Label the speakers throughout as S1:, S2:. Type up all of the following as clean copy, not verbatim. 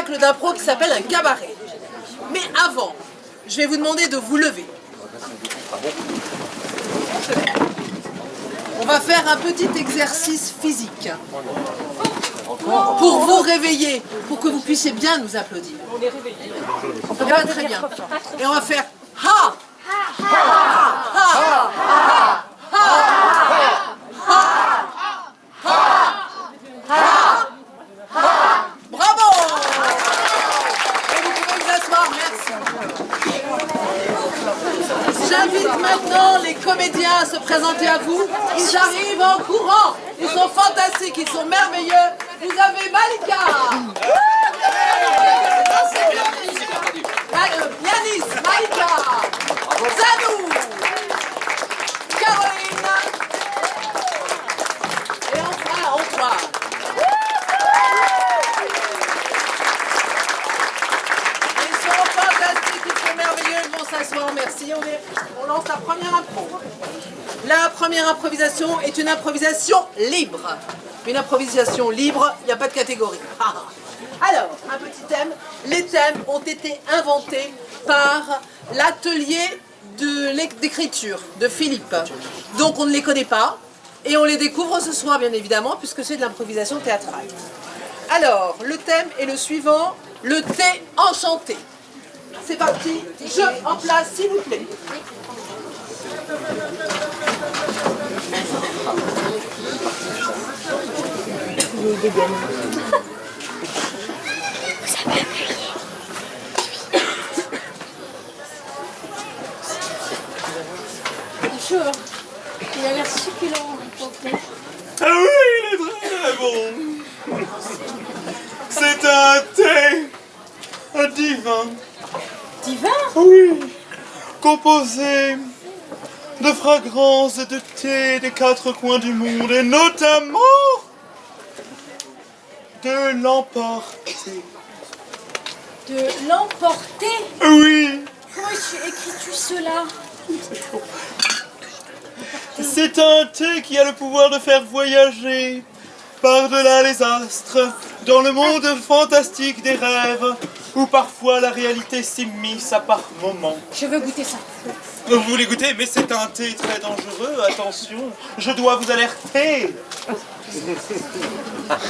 S1: spectacle d'impro qui s'appelle un cabaret. Mais avant, je vais vous demander de vous lever. On va faire un petit exercice physique pour vous réveiller, pour que vous puissiez bien nous applaudir. On est réveillés. Eh bien, très bien. Et on va faire ha, ha, ha, ha, ha, ha. Bravo! Et vous pouvez vous asseoir, merci. J'invite maintenant les comédiens à se présenter à vous. Ils arrivent en courant. Ils sont fantastiques, ils sont merveilleux. Vous avez Malika. Yanis, Malika. Zanou. Caroline. Et enfin Antoine. Ils sont fantastiques, ils sont merveilleux, ils vont s'asseoir, merci. On lance la première impro. La première improvisation est une improvisation libre. Une improvisation libre, il n'y a pas de catégorie. Alors, un petit thème. Les thèmes ont été inventés par l'atelier d'écriture de Philippe. Donc on ne les connaît pas et on les découvre ce soir bien évidemment puisque c'est de l'improvisation théâtrale. Alors, le thème est le suivant, le thé enchanté. C'est parti, jeu en place s'il vous plaît.
S2: Chaud, hein. Il a l'air succulent.
S3: Ah oui, il est très bon. C'est un thé, un divin.
S2: Divin?
S3: Oui, composé de fragrances et de thé des quatre coins du monde et notamment de l'emporter.
S2: De l'emporter?
S3: Oui.
S2: Comment écris-tu cela?
S3: C'est un thé qui a le pouvoir de faire voyager par-delà les astres, dans le monde fantastique des rêves, où parfois la réalité s'immisce à par moments.
S2: Je veux goûter ça.
S3: Vous voulez goûter? Mais c'est un thé très dangereux, attention, je dois vous alerter.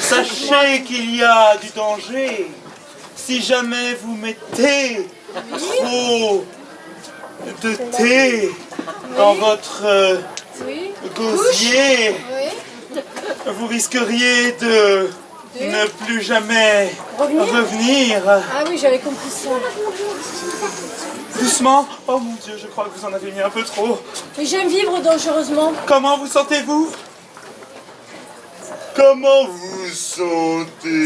S3: Sachez qu'il y a du danger si jamais vous mettez trop de thé dans votre gosier. Vous risqueriez de ne plus jamais revenir.
S2: Ah oui, j'avais compris ça.
S3: Doucement. Oh mon Dieu, je crois que vous en avez mis un peu trop.
S2: Mais j'aime vivre dangereusement.
S3: Comment vous sentez-vous? Comment vous sentez-vous?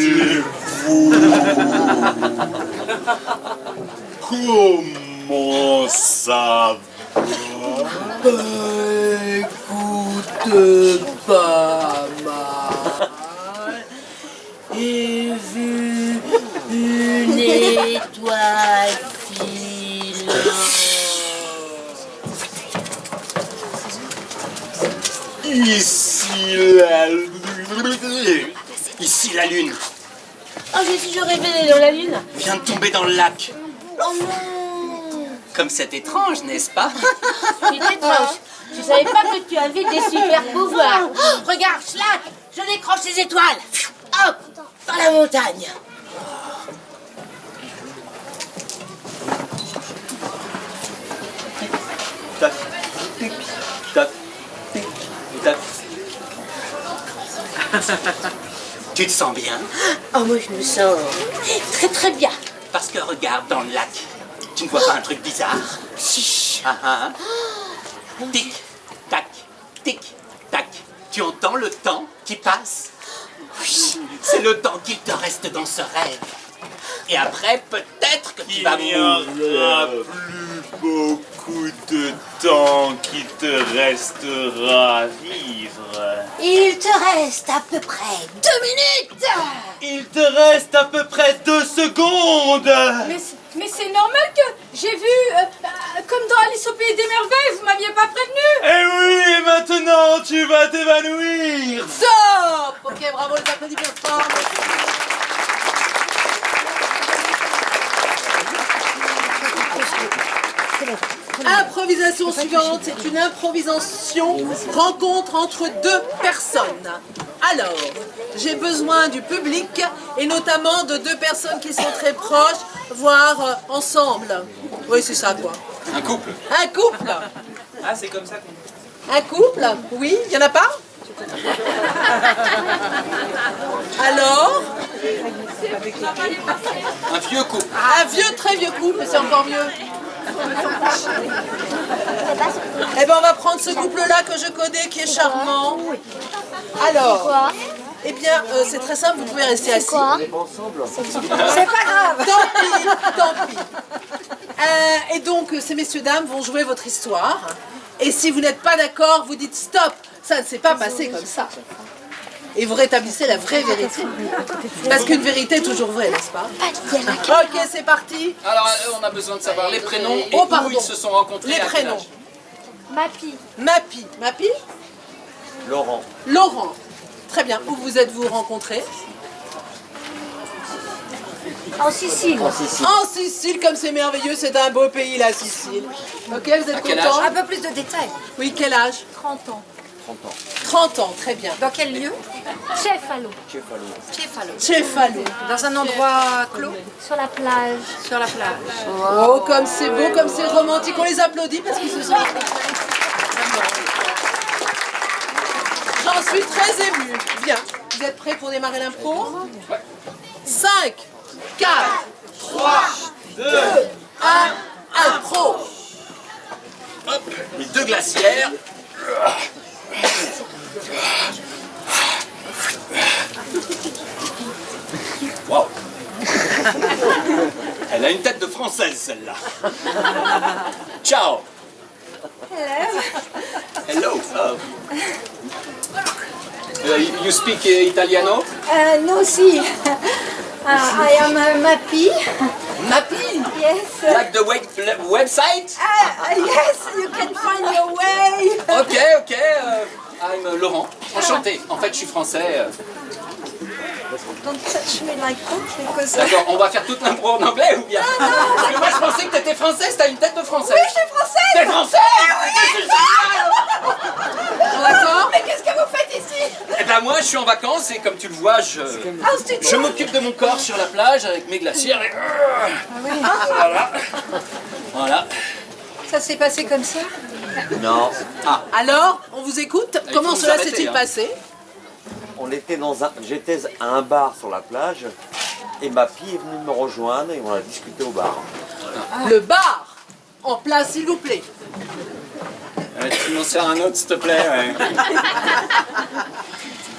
S3: Comment ça va?
S1: Écoute pas mal. J'ai vu une étoile filante.
S4: Ici la lune.
S2: Oh, j'ai toujours rêvé d'aller dans la lune.
S4: Vient de tomber dans le lac.
S2: Oh non.
S4: Comme c'est étrange, n'est-ce pas?
S2: C'est étrange. Je savais pas que tu avais des super pouvoirs. Regarde, Schlack, je décroche les étoiles. Hop, dans la montagne.
S4: Tac, tic, tac, tic, tac. Tu te sens bien?
S2: Oh, moi je me sens très très bien.
S4: Parce que regarde dans le lac. Tu ne vois pas un truc bizarre?
S2: Si.
S4: Ah, ah. Tic, tac, tic, tac. Tu entends le temps qui passe?
S2: Oui.
S4: C'est le temps qu'il te reste dans ce rêve. Et après, peut-être que tu vas mourir.
S3: Il n'y aura plus beaucoup de temps qui te restera à vivre.
S2: Il te reste à peu près 2 minutes.
S3: Il te reste à peu près 2 secondes.
S2: Mais c'est normal que j'ai vu, comme dans Alice au Pays des Merveilles, vous m'aviez pas prévenu.
S3: Eh oui, et maintenant tu vas t'évanouir.
S1: Stop. Ok, bravo, les applaudissements. Improvisation suivante, c'est une improvisation rencontre entre deux personnes. Alors, j'ai besoin du public et notamment de deux personnes qui sont très proches, voire ensemble. Oui, c'est ça quoi.
S4: Un couple.
S1: Un couple.
S3: Ah, c'est comme ça qu'on...
S1: Un couple. Oui, il n'y en a pas? Alors,
S4: Un vieux couple.
S1: un vieux, très vieux couple, c'est encore mieux. Eh ben, on va prendre ce couple-là que je connais, qui est charmant. Alors, eh bien, c'est très simple, vous pouvez rester assis. C'est pas grave. Tant pis, tant pis. Et donc, ces messieurs dames vont jouer votre histoire. Et si vous n'êtes pas d'accord, vous dites stop. Ça ne s'est pas passé comme ça. Et vous rétablissez la vraie vérité. Parce qu'une vérité est toujours vraie, n'est-ce pas? Ok, c'est parti.
S4: Alors, on a besoin de savoir les prénoms et
S1: Oh,
S4: où
S1: pardon.
S4: ils se sont rencontrés.
S1: Les
S4: à quel
S1: prénoms.
S4: âge.
S2: Mappy.
S1: Mappy. Mappy?
S5: Laurent.
S1: Laurent. Très bien. Où vous êtes-vous rencontrés?
S2: En Sicile.
S1: En Sicile, comme c'est merveilleux, c'est un beau pays, la Sicile. Ok, vous êtes
S4: quel
S1: content?
S4: âge?
S2: Un peu plus de détails.
S1: Oui, quel âge?
S2: 30 ans.
S1: 30 ans, très bien.
S2: Dans quel lieu? Cefalo.
S1: Cefalo.
S2: Dans un endroit clos? Sur la plage. Sur la plage.
S1: Oh, comme c'est beau, comme c'est romantique. On les applaudit parce qu'ils se sont rencontrés. J'en suis très émue. Bien. Vous êtes prêts pour démarrer l'impro? 5, 4, 3, 2, 1, impro.
S4: Les deux glacières. Wow. Elle a une tête de française, celle-là. Ciao. Hello. Oh. You speak italiano?
S6: No, see, I am Mappy.
S1: Mappy.
S6: Yes,
S4: Like the website?
S6: yes, you can find your way.
S4: Ok. I'm Laurent. Enchanté. En fait, je suis français.
S6: Don't touch me like that because.
S4: D'accord, on va faire toute l'impro en anglais ou bien? Parce que moi je pensais que t'étais française, t'as une tête de française.
S6: Oui, je suis française.
S4: T'es française? C'est génial.
S1: D'accord.
S6: Mais qu'est-ce que vous faites ici?
S4: Eh ben moi je suis en vacances et comme tu le vois, je m'occupe de mon corps sur la plage avec mes glacières et... Voilà.
S6: Ça s'est passé comme ça?
S5: Non.
S1: Alors, on vous écoute.
S4: Il
S1: Comment
S4: faut
S1: cela
S4: vous arrêter,
S1: s'est-il
S4: hein.
S1: passé?
S5: J'étais à un bar sur la plage et ma fille est venue me rejoindre et on a discuté au bar.
S1: Le bar. En place, s'il vous plaît.
S4: Tu m'en sers un autre s'il te plaît, ouais.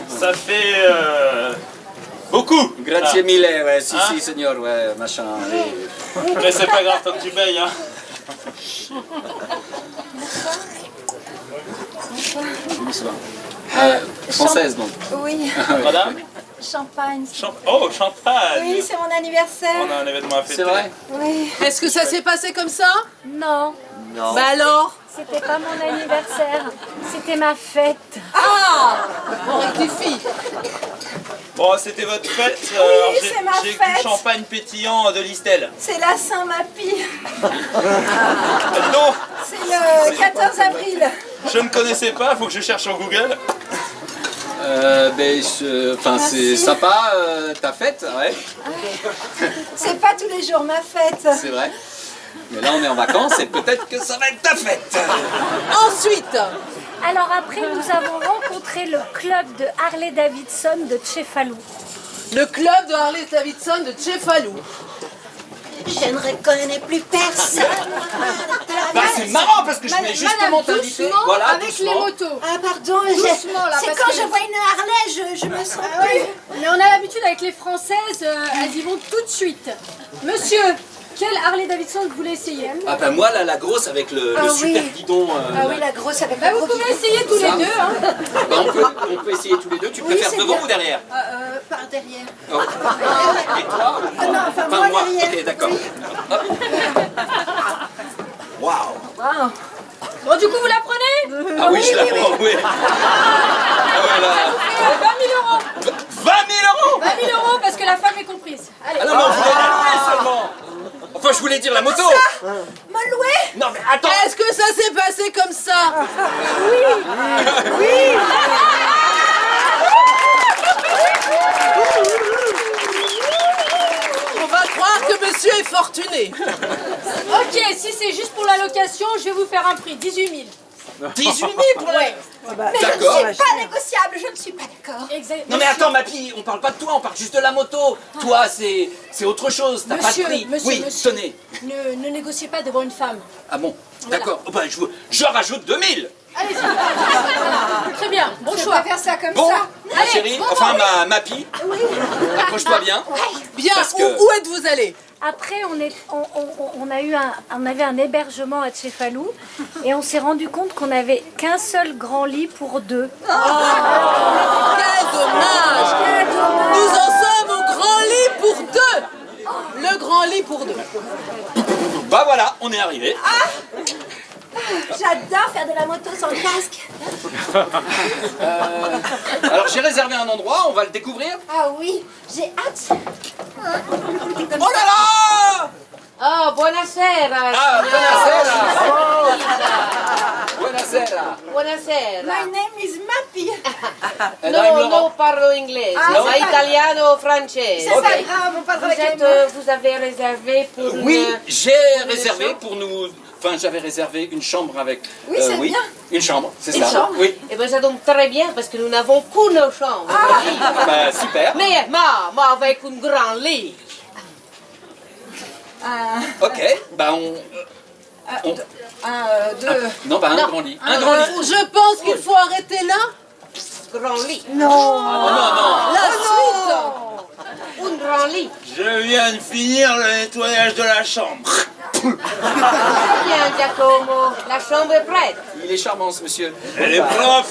S3: Ça fait... beaucoup.
S4: Grazie mille, ouais, si, signor, ouais, machin.
S3: Mais c'est pas grave, tant que tu payes, hein.
S4: Française donc.
S6: Oui,
S3: Madame?
S6: champagne.
S3: Oh, champagne.
S6: Oui, c'est mon anniversaire.
S3: On a un événement à fêter.
S4: C'est vrai?
S6: Oui.
S1: Est-ce que ça s'est passé comme ça?
S6: Non,
S5: Non.
S1: Bah alors?
S6: c'était pas mon anniversaire. C'était ma fête.
S1: Ah! On rectifie.
S3: Bon, c'était votre fête.
S6: c'est ma
S3: J'ai
S6: fête.
S3: du champagne pétillant de Listel.
S6: C'est la Saint-Mappy.
S3: Non,
S6: C'est le 14 avril.
S3: je ne connaissais pas, faut que je cherche sur Google.
S4: Enfin, c'est sympa, ta fête, ouais,
S6: C'est pas tous les jours ma fête.
S4: c'est vrai. Mais là, on est en vacances et peut-être que ça va être ta fête.
S1: Ensuite,
S6: Alors après, nous avons rencontré le club de Harley Davidson de Cefalo.
S1: le club de Harley Davidson de Cefalo.
S2: Je ne reconnais plus personne.
S4: Bah, c'est marrant parce que je voulais justement t'inviter. Voilà,
S7: avec
S4: doucement.
S7: les motos.
S6: Ah pardon,
S7: Doucement, là,
S6: c'est
S7: parce
S6: quand
S7: que-
S6: je vois une Harley, je me sens plus.
S7: Mais on a l'habitude avec les Françaises, elles y vont tout de suite. Monsieur, quelle Harley Davidson vous voulez essayer?
S4: Ah bah moi là, la grosse avec le
S6: Ah
S4: super
S6: oui.
S4: guidon.
S6: Ah oui, la grosse avec
S7: Bah,
S6: la
S7: vous
S6: grosse.
S7: pouvez essayer tous les deux. Hein.
S4: Bah, on peut essayer tous les deux. Tu préfères
S6: c'est
S4: devant
S6: bien.
S4: ou derrière?
S6: Par derrière.
S4: Oh. Et toi?
S6: Non, enfin moi derrière.
S4: Ok, d'accord. Hop. Waouh.
S7: Bon, du coup, vous la prenez?
S4: Ah oui, je la prends, oui. Ah ouais, là.
S7: 20 000 euros.
S3: 20 000 euros.
S7: 20 000 euros parce que la femme est comprise. Allez.
S4: Ah non, mais on voulait la louer seulement. Enfin, je voulais dire la moto.
S2: Me louer?
S4: Non, mais attends.
S1: Est-ce que ça s'est passé comme ça? On va croire que monsieur est fortuné.
S7: Ok, si c'est juste pour la location, je vais vous faire un prix, 18 000.
S4: 18 000 pour la...
S2: Mais
S4: D'accord.
S2: je ne suis pas négociable, je ne suis pas d'accord.
S7: Exact.
S4: Non mais attends ma fille, on parle pas de toi, on parle juste de la moto. Toi c'est autre chose, t'as pas de prix. Oui, tenez.
S7: Ne négociez pas devant une femme.
S4: Ah bon, d'accord. Oh, ben, je rajoute 2000.
S7: Allez-y. Très bien, bon
S2: Je
S7: choix.
S2: vais faire ça comme
S4: Bon,
S2: ça.
S4: ma chérie, enfin ma pie. Accroche-toi bien.
S1: Bien,
S4: Parce que-
S1: où êtes-vous allé?
S6: Après, on avait un hébergement à Tchefalou et on s'est rendu compte qu'on n'avait qu'un seul grand lit pour deux.
S1: Quel dommage! Nous en sommes au grand lit pour deux! Le grand lit pour deux.
S4: Bah voilà, on est arrivé.
S2: J'adore faire de la moto sans le casque.
S4: Alors j'ai réservé un endroit, on va le découvrir.
S2: Ah oui, j'ai hâte.
S4: Oh là là!
S2: Oh, buonasera.
S4: Ah, buonasera! Buonasera!
S2: Buonasera. My name is Mappy.
S4: And I'm Laurent.
S2: parlo inglese,
S4: Ah,
S2: ma italiano o francese. C'est pas grave, on parle avec les mains.
S7: Vous avez réservé pour
S4: Oui, j'ai réservé pour nous... Enfin, j'avais réservé une chambre avec...
S2: Oui, c'est bien.
S4: Une chambre, c'est
S2: Une
S4: ça.
S2: chambre.
S4: Oui.
S2: Eh bien, ça tombe très bien parce que nous n'avons qu'une chambre.
S4: Bah, super.
S2: Mais avec un grand lit.
S4: Ok, bah on... Non, bah un grand lit. Un grand lit.
S1: Je pense qu'il faut arrêter là.
S2: Grand lit.
S4: Oh non, non.
S1: La suite.
S2: Un grand lit.
S3: Je viens de finir le nettoyage de la chambre.
S2: Très bien, Giacomo. La chambre est prête.
S4: Il est charmant ce monsieur.
S3: Elle est propre.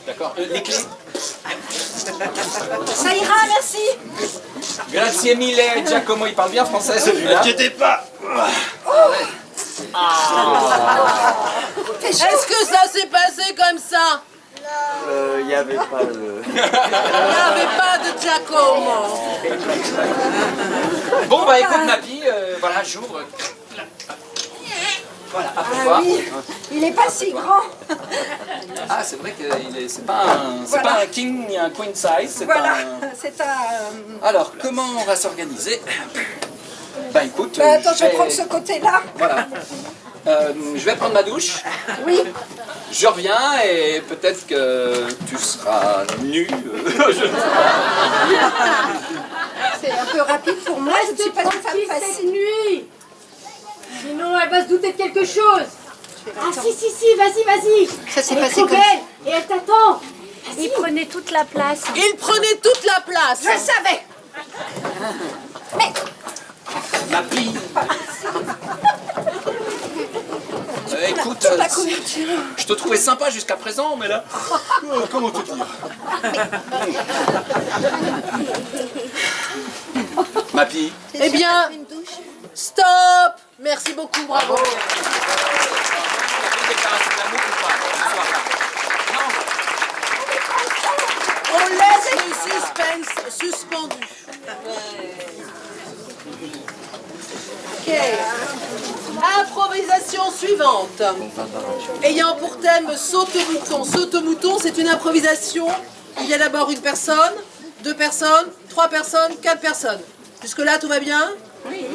S4: D'accord. Les clés.
S2: Ça ira, merci.
S4: Grazie mille, Giacomo, il parle bien français celui-là.
S3: N'inquiétez pas.
S1: Est-ce que ça s'est passé comme ça?
S5: Il n'y avait pas de...
S1: Il n'y avait pas de Giacomo.
S4: Bon bah écoute ma fille, voilà, j'ouvre. Voilà, à peu près.
S2: Il n'est pas si grand.
S4: Ah, c'est vrai que c'est pas un king ni un queen size, c'est
S2: Voilà,
S4: un...
S2: c'est un...
S4: Alors, comment on va s'organiser? Bah écoute,
S2: attends, je vais prendre ce côté-là.
S4: Voilà. Je vais prendre ma douche.
S2: Oui.
S4: Je reviens et peut-être que tu seras nu.
S2: C'est un peu rapide pour moi, je ne suis pas une femme
S7: cette
S2: facile.
S7: nuit. Sinon, elle va se douter de quelque chose. Ah si, vas-y.
S2: Ça s'est
S7: Elle est
S2: passé
S7: trop
S2: comme
S7: belle et elle t'attend.
S6: Il prenait toute la place.
S1: Il prenait toute la place.
S2: Je le savais.
S4: Ma fille. Écoute, je te trouvais sympa jusqu'à présent, mais là... comment te dire? Ma fille.
S1: Eh bien, stop. Merci beaucoup, bravo. On laisse le suspense suspendu. Ok. Improvisation suivante. Ayant pour thème saute-mouton. Saute-mouton, c'est une improvisation. Il y a d'abord une personne, deux personnes, trois personnes, quatre personnes. Jusque-là, tout va bien? Oui.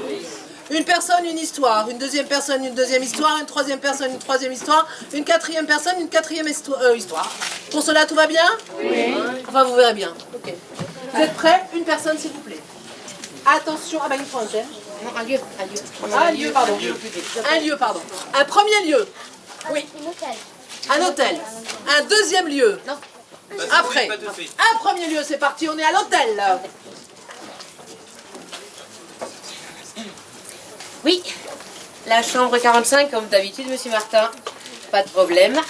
S1: Une personne, une histoire. Une deuxième personne, une deuxième histoire. Une troisième personne, une troisième histoire. Une quatrième personne, une quatrième histoire. Pour cela, tout va bien? Oui. Enfin, vous verrez bien. Ok. Vous êtes prêts? Une personne, s'il vous plaît. Attention. Ah bah, il faut un thème.
S2: Un lieu.
S1: Un lieu, pardon. Un lieu, pardon. Un premier lieu. Oui. Un hôtel. Un deuxième lieu.
S2: Non.
S1: Après. Un premier lieu, c'est parti, on est à l'hôtel.
S2: Oui, la chambre 45, comme d'habitude, monsieur Martin. Pas de problème.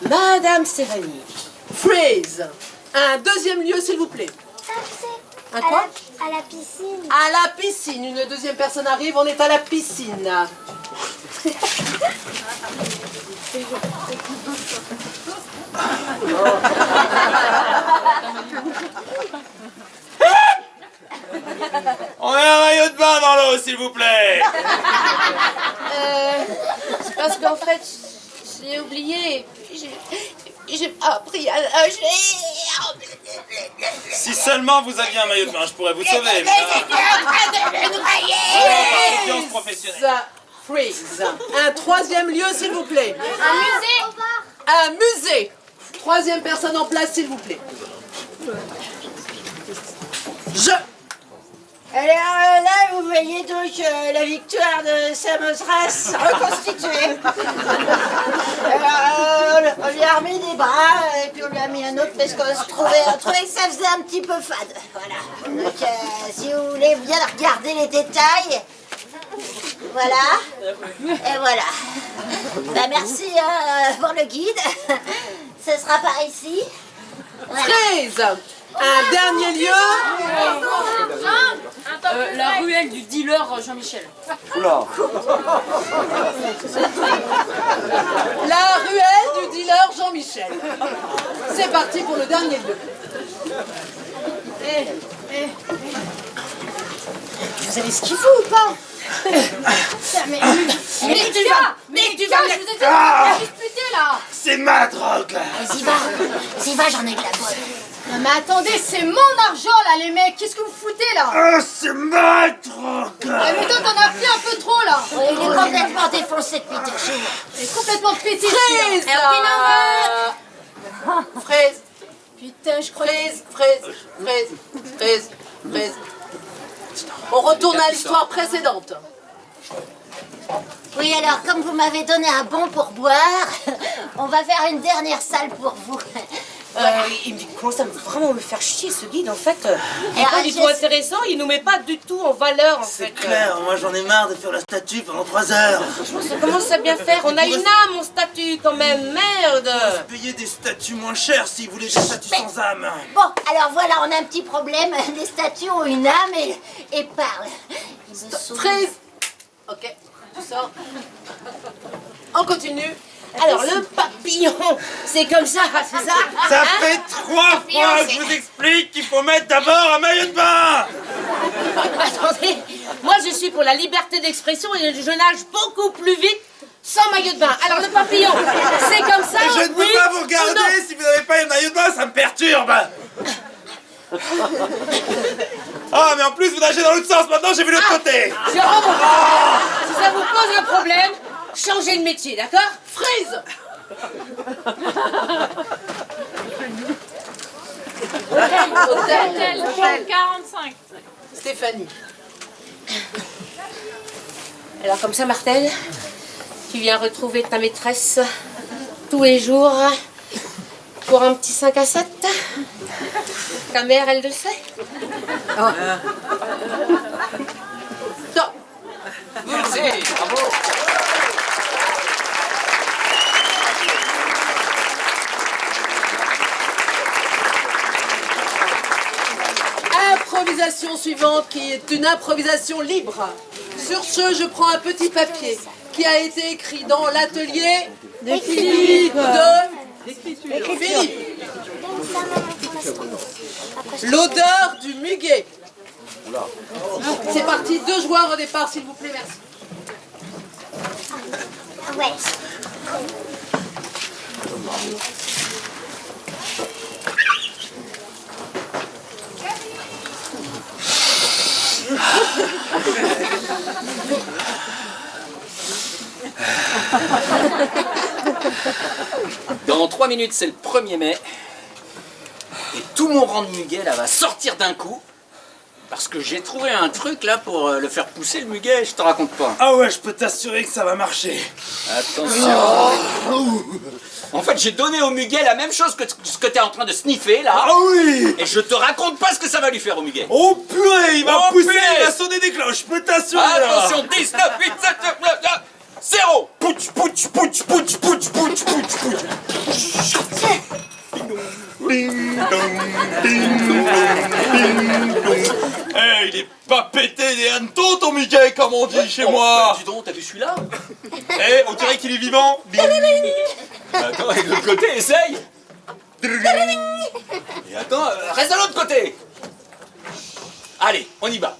S2: Madame Stéphanie.
S1: Freeze. Un deuxième lieu, s'il vous plaît. Un quoi?
S8: À la piscine.
S1: À la piscine. Une deuxième personne arrive, on est à la piscine.
S3: On est à Rio maillot de bain dans l'eau, s'il vous plaît.
S2: C'est parce qu'en fait, je l'ai oublié. J'ai pas appris à nager.
S3: Si seulement vous aviez un maillot de bain, je pourrais vous sauver. Mais là,
S2: en train de me noyer.
S3: confiance professionnelle.
S1: Ça, freeze. Un troisième lieu, s'il vous plaît.
S2: Un musée.
S1: Un musée. Troisième personne en place, s'il vous plaît. Je.
S8: Alors là, vous voyez donc la victoire de Samothrace reconstituée. Alors, on lui a remis des bras et puis on lui a mis un autre parce qu'on trouvait que ça faisait un petit peu fade. Voilà. Donc, si vous voulez bien regarder les détails, voilà. Et voilà. Bah, merci pour le guide. Ce sera par ici. Voilà.
S1: Freeze. Un dernier lieu.
S7: La ruelle du dealer Jean-Michel.
S5: Oula.
S1: La ruelle du dealer Jean-Michel. C'est parti pour le dernier lieu.
S8: Vous avez ce qu'il faut ou pas?
S2: Mais tu vas
S7: Je vous ai dit de disputer là.
S3: C'est ma drogue.
S8: Vas-y, va, j'en ai de la bonne.
S7: Non mais attendez, c'est mon argent là les mecs. Qu'est-ce que vous foutez là?
S3: C'est ma drogue.
S7: Mais toi t'en as pris un peu trop là.
S8: Il est complètement défoncé depuis deux jours.
S7: Il est complètement pété.
S1: Freeze. Freeze.
S7: Putain, je croyais...
S1: Freeze. On retourne à l'histoire précédente.
S8: Oui, alors, comme vous m'avez donné un bon pourboire, on va faire une dernière salle pour vous.
S2: Il commence à vraiment me faire chier ce guide en fait. Il
S8: Et
S2: est pas du
S8: je
S2: tout
S8: sais-
S2: intéressant, il nous met pas du tout en valeur en fait.
S9: C'est clair, moi j'en ai marre de faire la statue pendant 3 heures.
S2: Ça commence à bien faire, on a une âme en statut quand même, merde.
S9: Payer des statues moins chères s'ils voulaient des statues sans âme.
S8: Bon, alors voilà, on a un petit problème. Les statues ont une âme et parlent. Ils me saoulent.
S1: Freeze. Ok, tu sors. On continue.
S2: Alors le papillon, c'est comme ça, c'est ça?
S3: Ça
S2: Hein?
S3: fait 3 fois que je vous explique qu'il faut mettre d'abord un maillot de bain.
S2: Attendez, moi je suis pour la liberté d'expression et je nage beaucoup plus vite sans maillot de bain. Alors le papillon, c'est comme ça.
S3: Je ne peux
S2: oui
S3: pas vous
S2: ou non?
S3: regarder si vous n'avez pas un maillot de bain, ça me perturbe. Ah, mais en plus vous nagez dans l'autre sens, maintenant j'ai vu l'autre côté.
S2: Jérôme, si ça vous pose un problème, changez de métier, d'accord?
S1: Freeze. Hôtel
S7: 45.
S1: Stéphanie.
S2: Alors comme ça, Martel, tu viens retrouver ta maîtresse tous les jours pour un petit 5 à 7. Ta mère, elle le sait.
S1: Stop.
S4: Merci, bravo.
S1: Improvisation suivante qui est une improvisation libre. Sur ce, je prends un petit papier qui a été écrit dans l'atelier de Philippe. L'odeur du muguet. C'est parti, 2 joueurs au départ, s'il vous plaît, merci.
S8: Ouais.
S4: Dans 3 minutes, c'est le 1er mai. Et tout mon rang de muguet là va sortir d'un coup. Parce que j'ai trouvé un truc là pour le faire pousser le muguet, je te raconte pas.
S9: Ah ouais, je peux t'assurer que ça va marcher.
S4: Attention. En fait, j'ai donné au muguet la même chose que ce que t'es en train de sniffer là.
S9: Ah oui.
S4: Et je te raconte pas ce que ça va lui faire au muguet.
S9: Oh purée, il va
S4: Oh,
S9: pousser,
S4: purée.
S9: il va sonner des cloches, je peux t'assurer. là.
S4: Attention, 19, 8, 7, 9, 9, 0. Pouch, pouch, pouch, pouch, pouch, pouch, pouch, pouch.
S3: Ding dong, ding dong, ding dong. Eh, il est pas pété des hannetons ton muguet, comme on dit chez moi.
S4: Bah, dis donc, t'as vu celui-là?
S3: Eh, on dirait qu'il est vivant. Ding.
S4: Attends, avec l'autre côté, essaye. Et attends, reste de l'autre côté. Allez, on y va.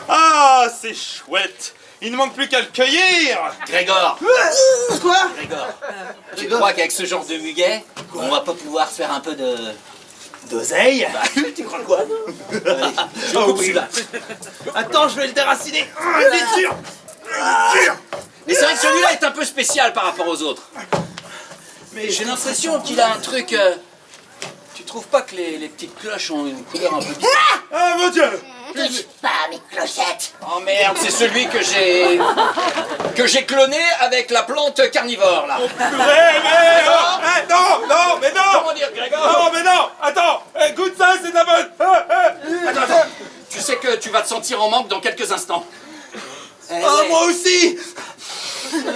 S3: Ah, c'est chouette. Il ne manque plus qu'à le cueillir.
S4: Grégor,
S1: Quoi?
S4: Grégor, tu crois qu'avec ce genre de muguet, on va pas pouvoir se faire un peu de...
S9: D'oseille?
S4: Tu crois quoi? Allez, je
S3: Oh,
S4: coupe
S3: oui.
S4: celui-là.
S9: Attends, je vais le déraciner. Il est dur.
S4: Mais c'est vrai que celui-là est un peu spécial par rapport aux autres. Mais j'ai l'impression qu'il a un truc... Tu trouves pas que les petites cloches ont une couleur un peu bizarre?
S3: Ah, mon Dieu.
S8: Touche pas mes clochettes.
S4: Oh merde, c'est celui que j'ai cloné avec la plante carnivore là.
S3: Non, mais non.
S4: Comment dire, Grégor?
S3: Non, mais non. Attends, goûte ça, c'est de la bonne.
S4: Attends. Tu sais que tu vas te sentir en manque dans quelques instants.
S9: Oh, moi aussi.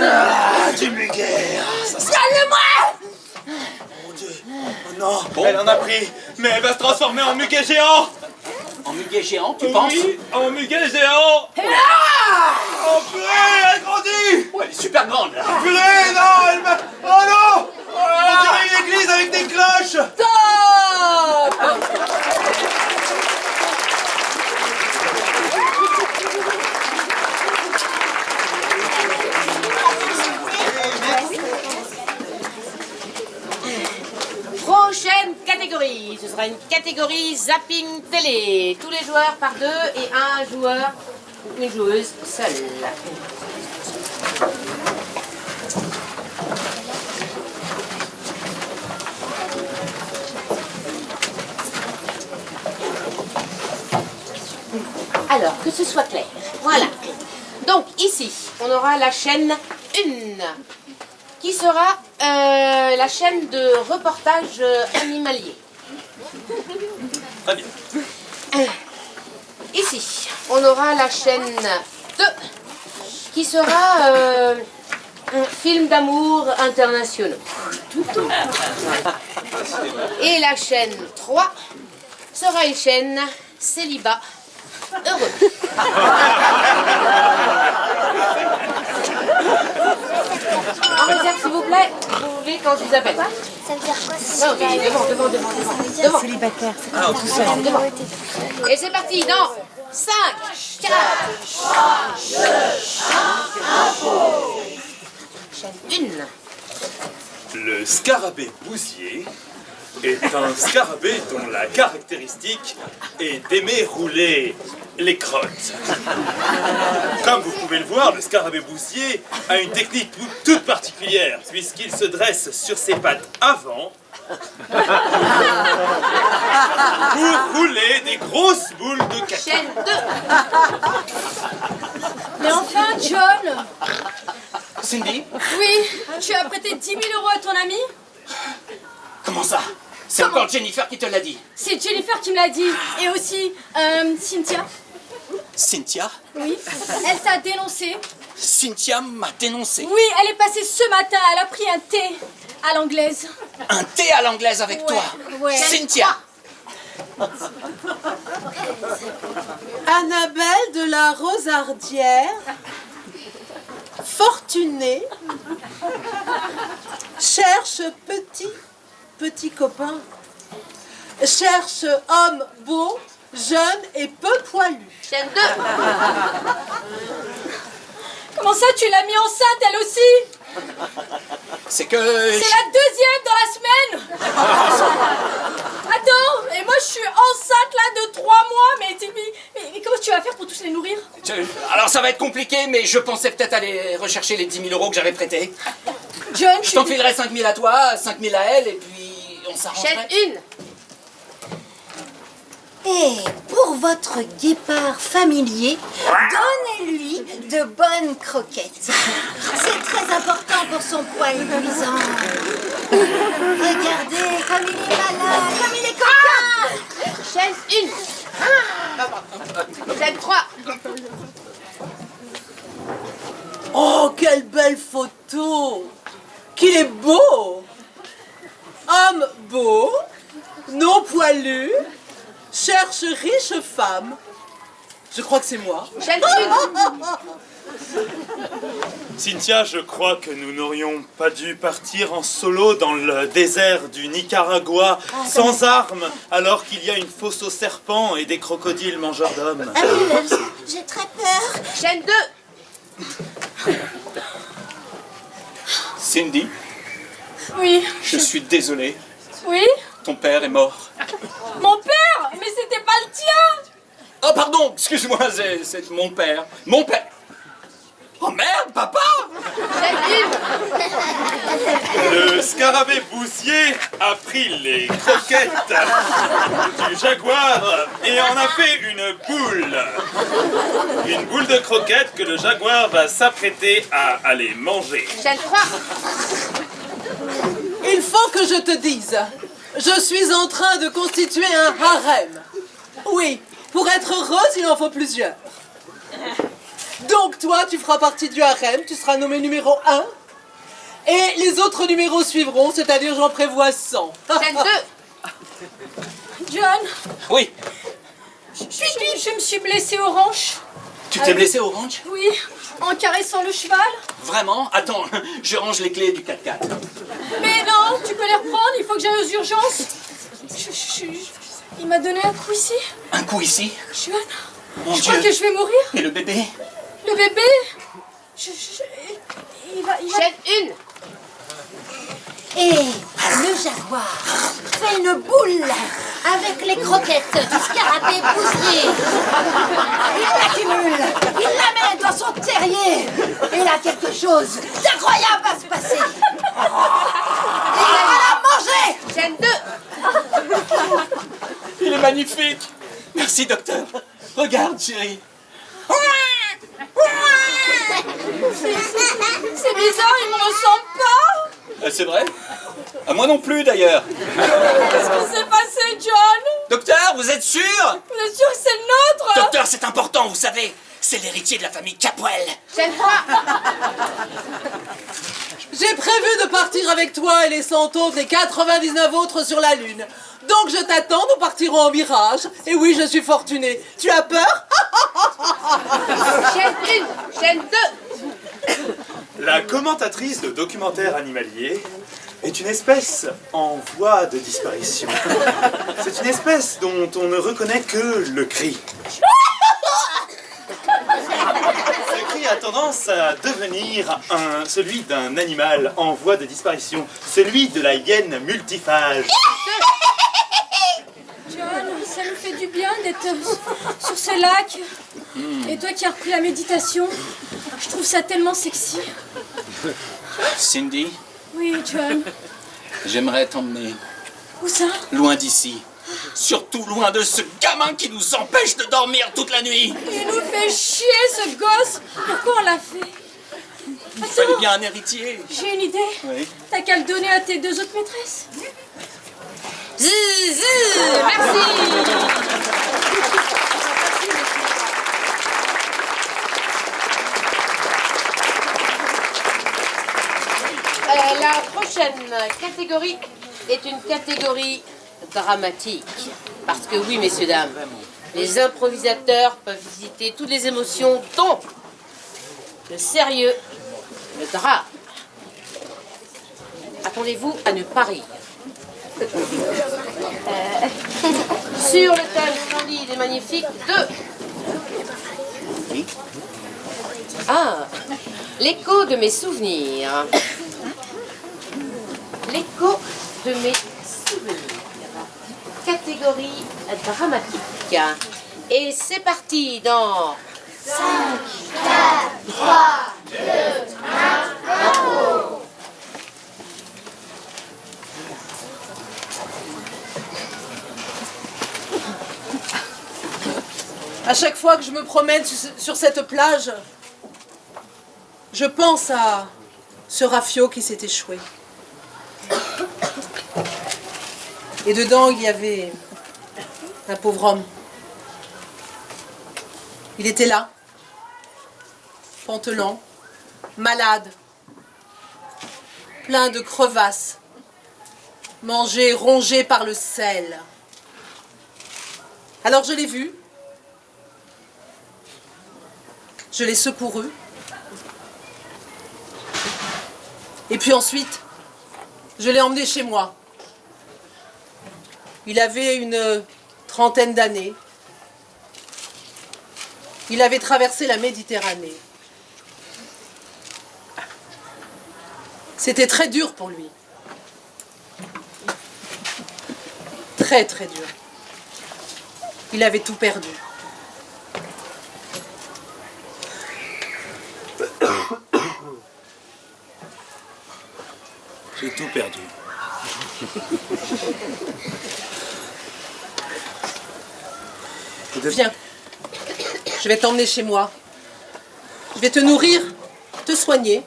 S9: Ah, du muguet.
S8: Donne-le-moi.
S9: Mon Dieu. Oh non.
S4: Bon.
S3: Elle en a pris, mais elle va se transformer en muguet géant.
S4: En muguet géant, tu penses?
S3: Oui, en muguet géant. Oh purée, elle grandit.
S4: Ouais, elle est super grande là.
S3: Purée, non, elle m'a... Oh non. On dirait une église avec des cloches.
S2: Prochaine catégorie, ce sera une catégorie zapping télé. Tous les joueurs par deux et un joueur ou une joueuse seule. Alors, que ce soit clair. Voilà. Donc, ici, on aura la chaîne 1, qui sera la chaîne de reportage animalier.
S3: Très bien.
S2: Ici, on aura la chaîne 2, qui sera un film d'amour internationaux. Et la chaîne 3 sera une chaîne célibat heureux. En réserve, s'il vous plaît, vous pouvez quand je vous appelle.
S6: Ça veut dire quoi
S2: Non, mais devant.
S6: Célibataire, c'est
S2: Alors, tout seul. Et c'est parti dans 5, 4, 3, 2, 1, chaîne 1.
S3: Le scarabée bousier est un scarabée dont la caractéristique est d'aimer rouler les crottes. Comme vous pouvez le voir, le scarabée bousier a une technique toute particulière puisqu'il se dresse sur ses pattes avant pour rouler des grosses boules de caca.
S2: Chaîne 2.
S7: Mais enfin, John.
S4: Cindy,
S7: Oui, tu as prêté 10 000 euros à ton ami?
S4: comment ça? C'est encore Jennifer qui te l'a dit.
S7: C'est Jennifer qui me l'a dit. Et aussi, Cynthia.
S4: Cynthia?
S7: Oui, elle t'a dénoncé.
S4: Cynthia m'a dénoncé.
S7: Oui, elle est passée ce matin, elle a pris un thé à l'anglaise.
S4: Un thé à l'anglaise avec toi.
S7: Ouais.
S4: Cynthia.
S1: Annabelle de la Rosardière, fortunée, cherche petit copain, cherche homme beau, jeune et peu poilu.
S2: Chaîne 2.
S7: Comment ça, tu l'as mis enceinte, elle aussi?
S4: C'est que...
S7: C'est la deuxième dans la semaine. Attends, et moi je suis enceinte là de 3 mois, mais comment tu vas faire pour tous les nourrir?
S4: Alors ça va être compliqué, mais je pensais peut-être aller rechercher les 10 000 euros que j'avais prêtés.
S7: John,
S4: Je t'enfilerai 5 000 à toi, 5 000 à elle, et puis on s'arrangerait.
S2: Chaîne 1.
S8: Et pour votre guépard familier, donnez-lui de bonnes croquettes. C'est très important pour son poil luisant. Regardez comme il est malin, comme il est coquin.
S2: Chaîne 1. Chaîne 3.
S1: Oh, quelle belle photo! Qu'il est beau! Homme beau, non poilu, cherche riche femme. Je crois que c'est moi.
S2: Chaîne 1.
S3: Cynthia, je crois que nous n'aurions pas dû partir en solo dans le désert du Nicaragua, sans armes, alors qu'il y a une fosse aux serpents et des crocodiles mangeurs d'hommes.
S8: Ah oui, j'ai très peur.
S2: Chaîne 2.
S4: Cindy,
S7: Oui.
S4: je suis désolé.
S7: Oui.
S4: Ton père est mort.
S7: Mon père. Mais c'était pas le tien.
S4: Oh, pardon, excuse-moi, c'est mon père. Mon père. Oh merde, papa!
S2: Chaîne 1.
S3: Le scarabée bousier a pris les croquettes du jaguar et en a fait une boule. Une boule de croquettes que le jaguar va s'apprêter à aller manger.
S2: Chaîne 3.
S1: Il faut que je te dise, je suis en train de constituer un harem. Oui, pour être heureuse, il en faut plusieurs. Donc toi, tu feras partie du harem, tu seras nommé numéro 1. Et les autres numéros suivront, c'est-à-dire j'en prévois 100.
S2: Chaîne 2.
S7: John,
S4: Oui,
S7: je me suis blessée aux hanches.
S4: tu t'es blessé au ranch?
S7: Oui, en caressant le cheval.
S4: Vraiment? Attends, je range les clés du 4x4.
S7: Mais non, tu peux les reprendre, il faut que j'aille aux urgences. Il m'a donné un coup ici.
S4: Un coup ici?
S7: John,
S4: Mon
S7: je
S4: Dieu.
S7: crois que je vais mourir.
S4: Et le bébé?
S7: Le bébé, il va...
S2: Chaîne 1.
S8: Et le jaguar fait une boule avec les croquettes du scarabée bousier. Il l'accumule, il la met dans son terrier. Et là, quelque chose d'incroyable va se passer. Il va la manger.
S2: Chaîne 2.
S4: Il est magnifique! Merci, docteur. Regarde, chérie.
S7: C'est bizarre, il me ressemble pas.
S4: C'est vrai? À moi non plus, d'ailleurs.
S7: Qu'est-ce qui s'est passé, John?
S4: Docteur, vous êtes sûr?
S7: Vous êtes sûr que c'est le nôtre?
S4: Docteur, c'est important, vous savez. C'est l'héritier de la famille Capwell.
S2: Chaîne 3.
S1: J'ai prévu de partir avec toi et les 100 autres, les 99 autres sur la Lune. Donc je t'attends, nous partirons en mirage. Et oui, je suis fortunée. Tu as peur?
S2: Chaîne 1. Chaîne 2.
S3: La commentatrice de documentaires animaliers est une espèce en voie de disparition. C'est une espèce dont on ne reconnaît que le cri. Ce cri a tendance à devenir celui d'un animal en voie de disparition, celui de la hyène multifage.
S7: John, ça nous fait du bien d'être sur ce lac. Et toi qui as repris la méditation, je trouve ça tellement sexy.
S4: Cindy,
S7: Oui, John.
S4: j'aimerais t'emmener
S7: Où ça?
S4: loin d'ici. Surtout loin de ce gamin qui nous empêche de dormir toute la nuit.
S7: Il nous fait chier, ce gosse. Pourquoi on l'a fait?
S4: Il fallait bien un héritier.
S7: J'ai une idée.
S4: Oui.
S7: T'as qu'à le donner à tes 2 autres maîtresses.
S2: Merci. La prochaine catégorie est une catégorie dramatique. Parce que oui, messieurs, dames, les improvisateurs peuvent visiter toutes les émotions, dont le sérieux, le drame. Attendez-vous à ne pas rire. Sur le thème splendide et magnifique de... Ah, l'écho de mes souvenirs. L'écho de mes souvenirs. Catégorie dramatique. Et c'est parti dans... 5, 4, 3, 2, 1,
S1: À chaque fois que je me promène sur cette plage, je pense à ce rafio qui s'est échoué. Et dedans, il y avait un pauvre homme. Il était là, pantelant, malade, plein de crevasses, mangé, rongé par le sel. Alors je l'ai vu, je l'ai secouru, Et puis ensuite, je l'ai emmené chez moi. Il avait une trentaine d'années. Il avait traversé la Méditerranée. C'était très dur pour lui. Très, très dur. Il avait tout perdu.
S9: J'ai tout perdu.
S1: Viens, je vais t'emmener chez moi. Je vais te nourrir, te soigner.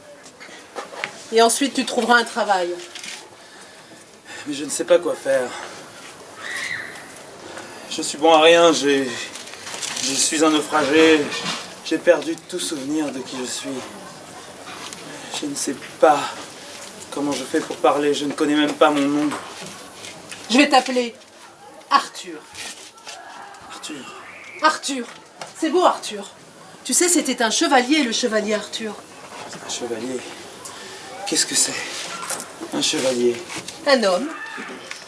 S1: Et ensuite, tu trouveras un travail.
S9: Mais je ne sais pas quoi faire. Je suis bon à rien, je suis un naufragé. J'ai perdu tout souvenir de qui je suis. Je ne sais pas comment je fais pour parler, je ne connais même pas mon nom.
S1: Je vais t'appeler Arthur.
S9: Arthur.
S1: Arthur. C'est beau, Arthur. Tu sais, c'était un chevalier, le chevalier Arthur.
S9: Un chevalier. Qu'est-ce que c'est? Un chevalier.
S1: Un homme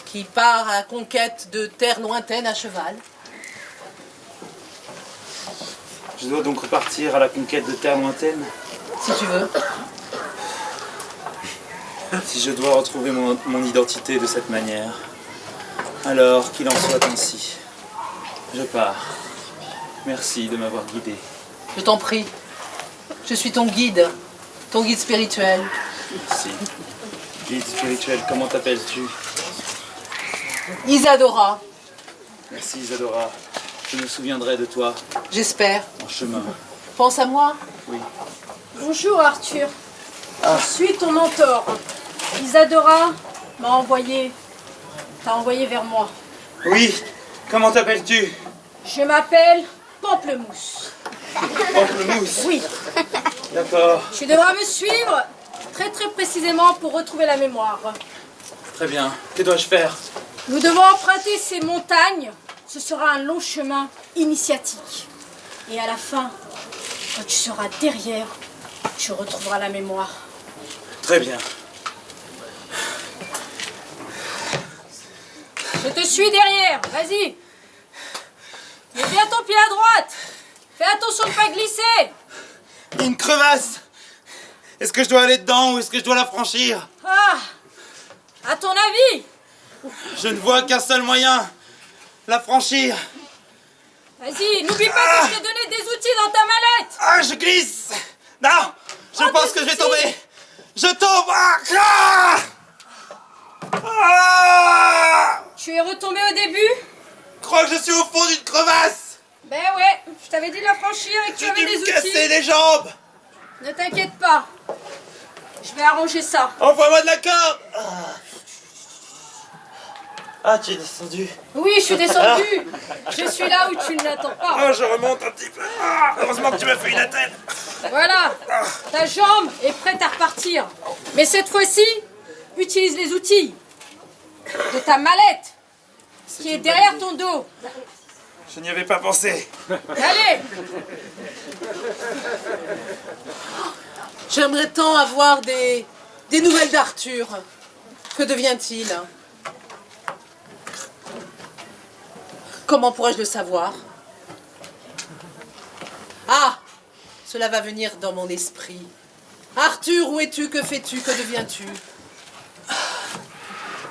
S1: qui part à la conquête de terres lointaines à cheval.
S9: Je dois donc repartir à la conquête de terres lointaines.
S1: Si tu veux.
S9: Si je dois retrouver mon identité de cette manière, alors qu'il en soit ainsi. Je pars. Merci de m'avoir guidé.
S1: Je t'en prie. Je suis ton guide spirituel.
S9: Merci. Guide spirituel, comment t'appelles-tu?
S1: Isadora.
S9: Merci Isadora. Je me souviendrai de toi
S1: J'espère.
S9: en chemin.
S1: Pense à moi.
S9: Oui.
S7: Bonjour Arthur. Je suis ton mentor. Isadora t'a envoyé vers moi.
S9: Oui, comment t'appelles-tu?
S7: Je m'appelle Pamplemousse.
S9: Pamplemousse.
S7: Oui,
S9: D'accord.
S7: tu devras me suivre très précisément pour retrouver la mémoire.
S9: Très bien. Que dois-je faire?
S7: Nous devons emprunter ces montagnes. Ce sera un long chemin initiatique. Et à la fin, quand tu seras derrière, tu retrouveras la mémoire.
S9: Très bien.
S7: Je te suis derrière, vas-y. Mets bien ton pied à droite. Fais attention de ne pas glisser.
S9: Une crevasse! Est-ce que je dois aller dedans ou est-ce que je dois la franchir?
S7: Ah, à ton avis?
S9: Je ne vois qu'un seul moyen. La franchir.
S7: Vas-y, n'oublie pas que je t'ai donné des outils dans ta mallette.
S9: Ah, je glisse! Non! Je
S7: Oh,
S9: pense que je vais
S7: si.
S9: tomber! Je tombe! Ah! Ah!
S7: Tu es retombé au début?
S9: Je crois que je suis au fond d'une crevasse!
S7: Ben ouais, je t'avais dit de la franchir et que tu
S9: J'ai
S7: avais
S9: dû
S7: des
S9: me
S7: outils.
S9: casser les jambes!
S7: Ne t'inquiète pas. Je vais arranger ça.
S9: Envoie-moi de la corde! Ah, tu es descendu.
S7: Oui, je suis descendue. Je suis là où tu ne l'attends pas.
S9: Ah, je remonte un petit peu. Ah, heureusement que tu m'as fait une attelle.
S7: Voilà, ta jambe est prête à repartir. Mais cette fois-ci, utilise les outils de ta mallette qui est derrière ton dos.
S9: Je n'y avais pas pensé.
S7: Allez,
S1: J'aimerais tant avoir des nouvelles d'Arthur. Que devient-il? Comment pourrais-je le savoir? Ah! Cela va venir dans mon esprit. Arthur, où es-tu? Que fais-tu? Que deviens-tu?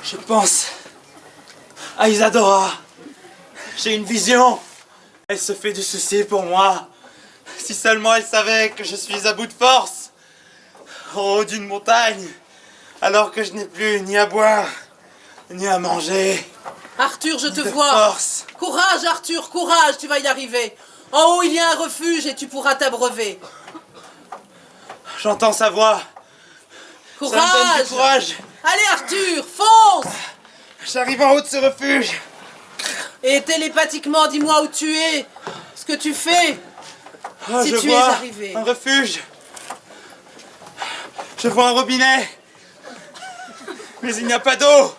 S9: Je pense à Isadora. J'ai une vision. Elle se fait du souci pour moi. Si seulement elle savait que je suis à bout de force, au haut d'une montagne, alors que je n'ai plus ni à boire, ni à manger.
S1: Arthur, je te
S9: de
S1: vois.
S9: force.
S1: Courage, Arthur, courage, tu vas y arriver. En haut, il y a un refuge et tu pourras t'abreuver.
S9: J'entends sa voix. Ça me donne
S1: Courage!
S9: du courage.
S1: Allez, Arthur, fonce!
S9: J'arrive en haut de ce refuge.
S1: Et télépathiquement, dis-moi où tu es, ce que tu fais.
S9: Oh,
S1: Si
S9: je
S1: tu es
S9: vois
S1: arrivé.
S9: un refuge. Je vois un robinet. Mais il n'y a pas d'eau.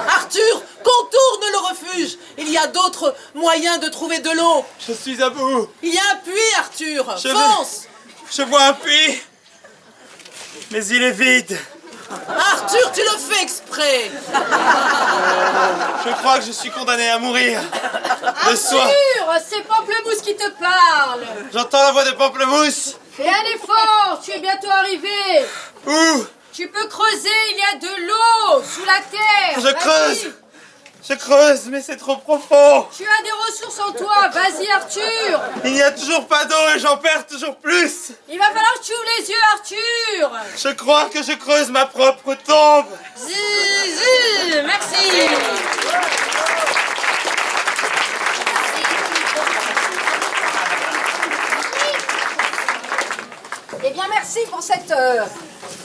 S1: Arthur, contourne le refuge. Il y a d'autres moyens de trouver de l'eau.
S9: Je suis à bout.
S1: Il y a un puits, Arthur.
S9: Je
S1: Fonce!
S9: Je vois un puits. Mais il est vide.
S1: Arthur, tu le fais exprès.
S9: Je crois que je suis condamné à mourir. De soif.
S7: Arthur, c'est Pamplemousse qui te parle.
S9: J'entends la voix de Pamplemousse.
S7: Fais un effort, tu es bientôt arrivé.
S9: Où?
S7: Tu peux creuser, il y a de l'eau sous la terre.
S9: Je
S7: Vas-y.
S9: creuse. Je creuse, mais c'est trop profond.
S7: Tu as des ressources en toi, vas-y Arthur.
S9: Il n'y a toujours pas d'eau et j'en perds toujours plus.
S7: Il va falloir que tu ouvres les yeux Arthur.
S9: Je crois que je creuse ma propre tombe.
S2: Merci.
S10: Eh bien, merci pour cette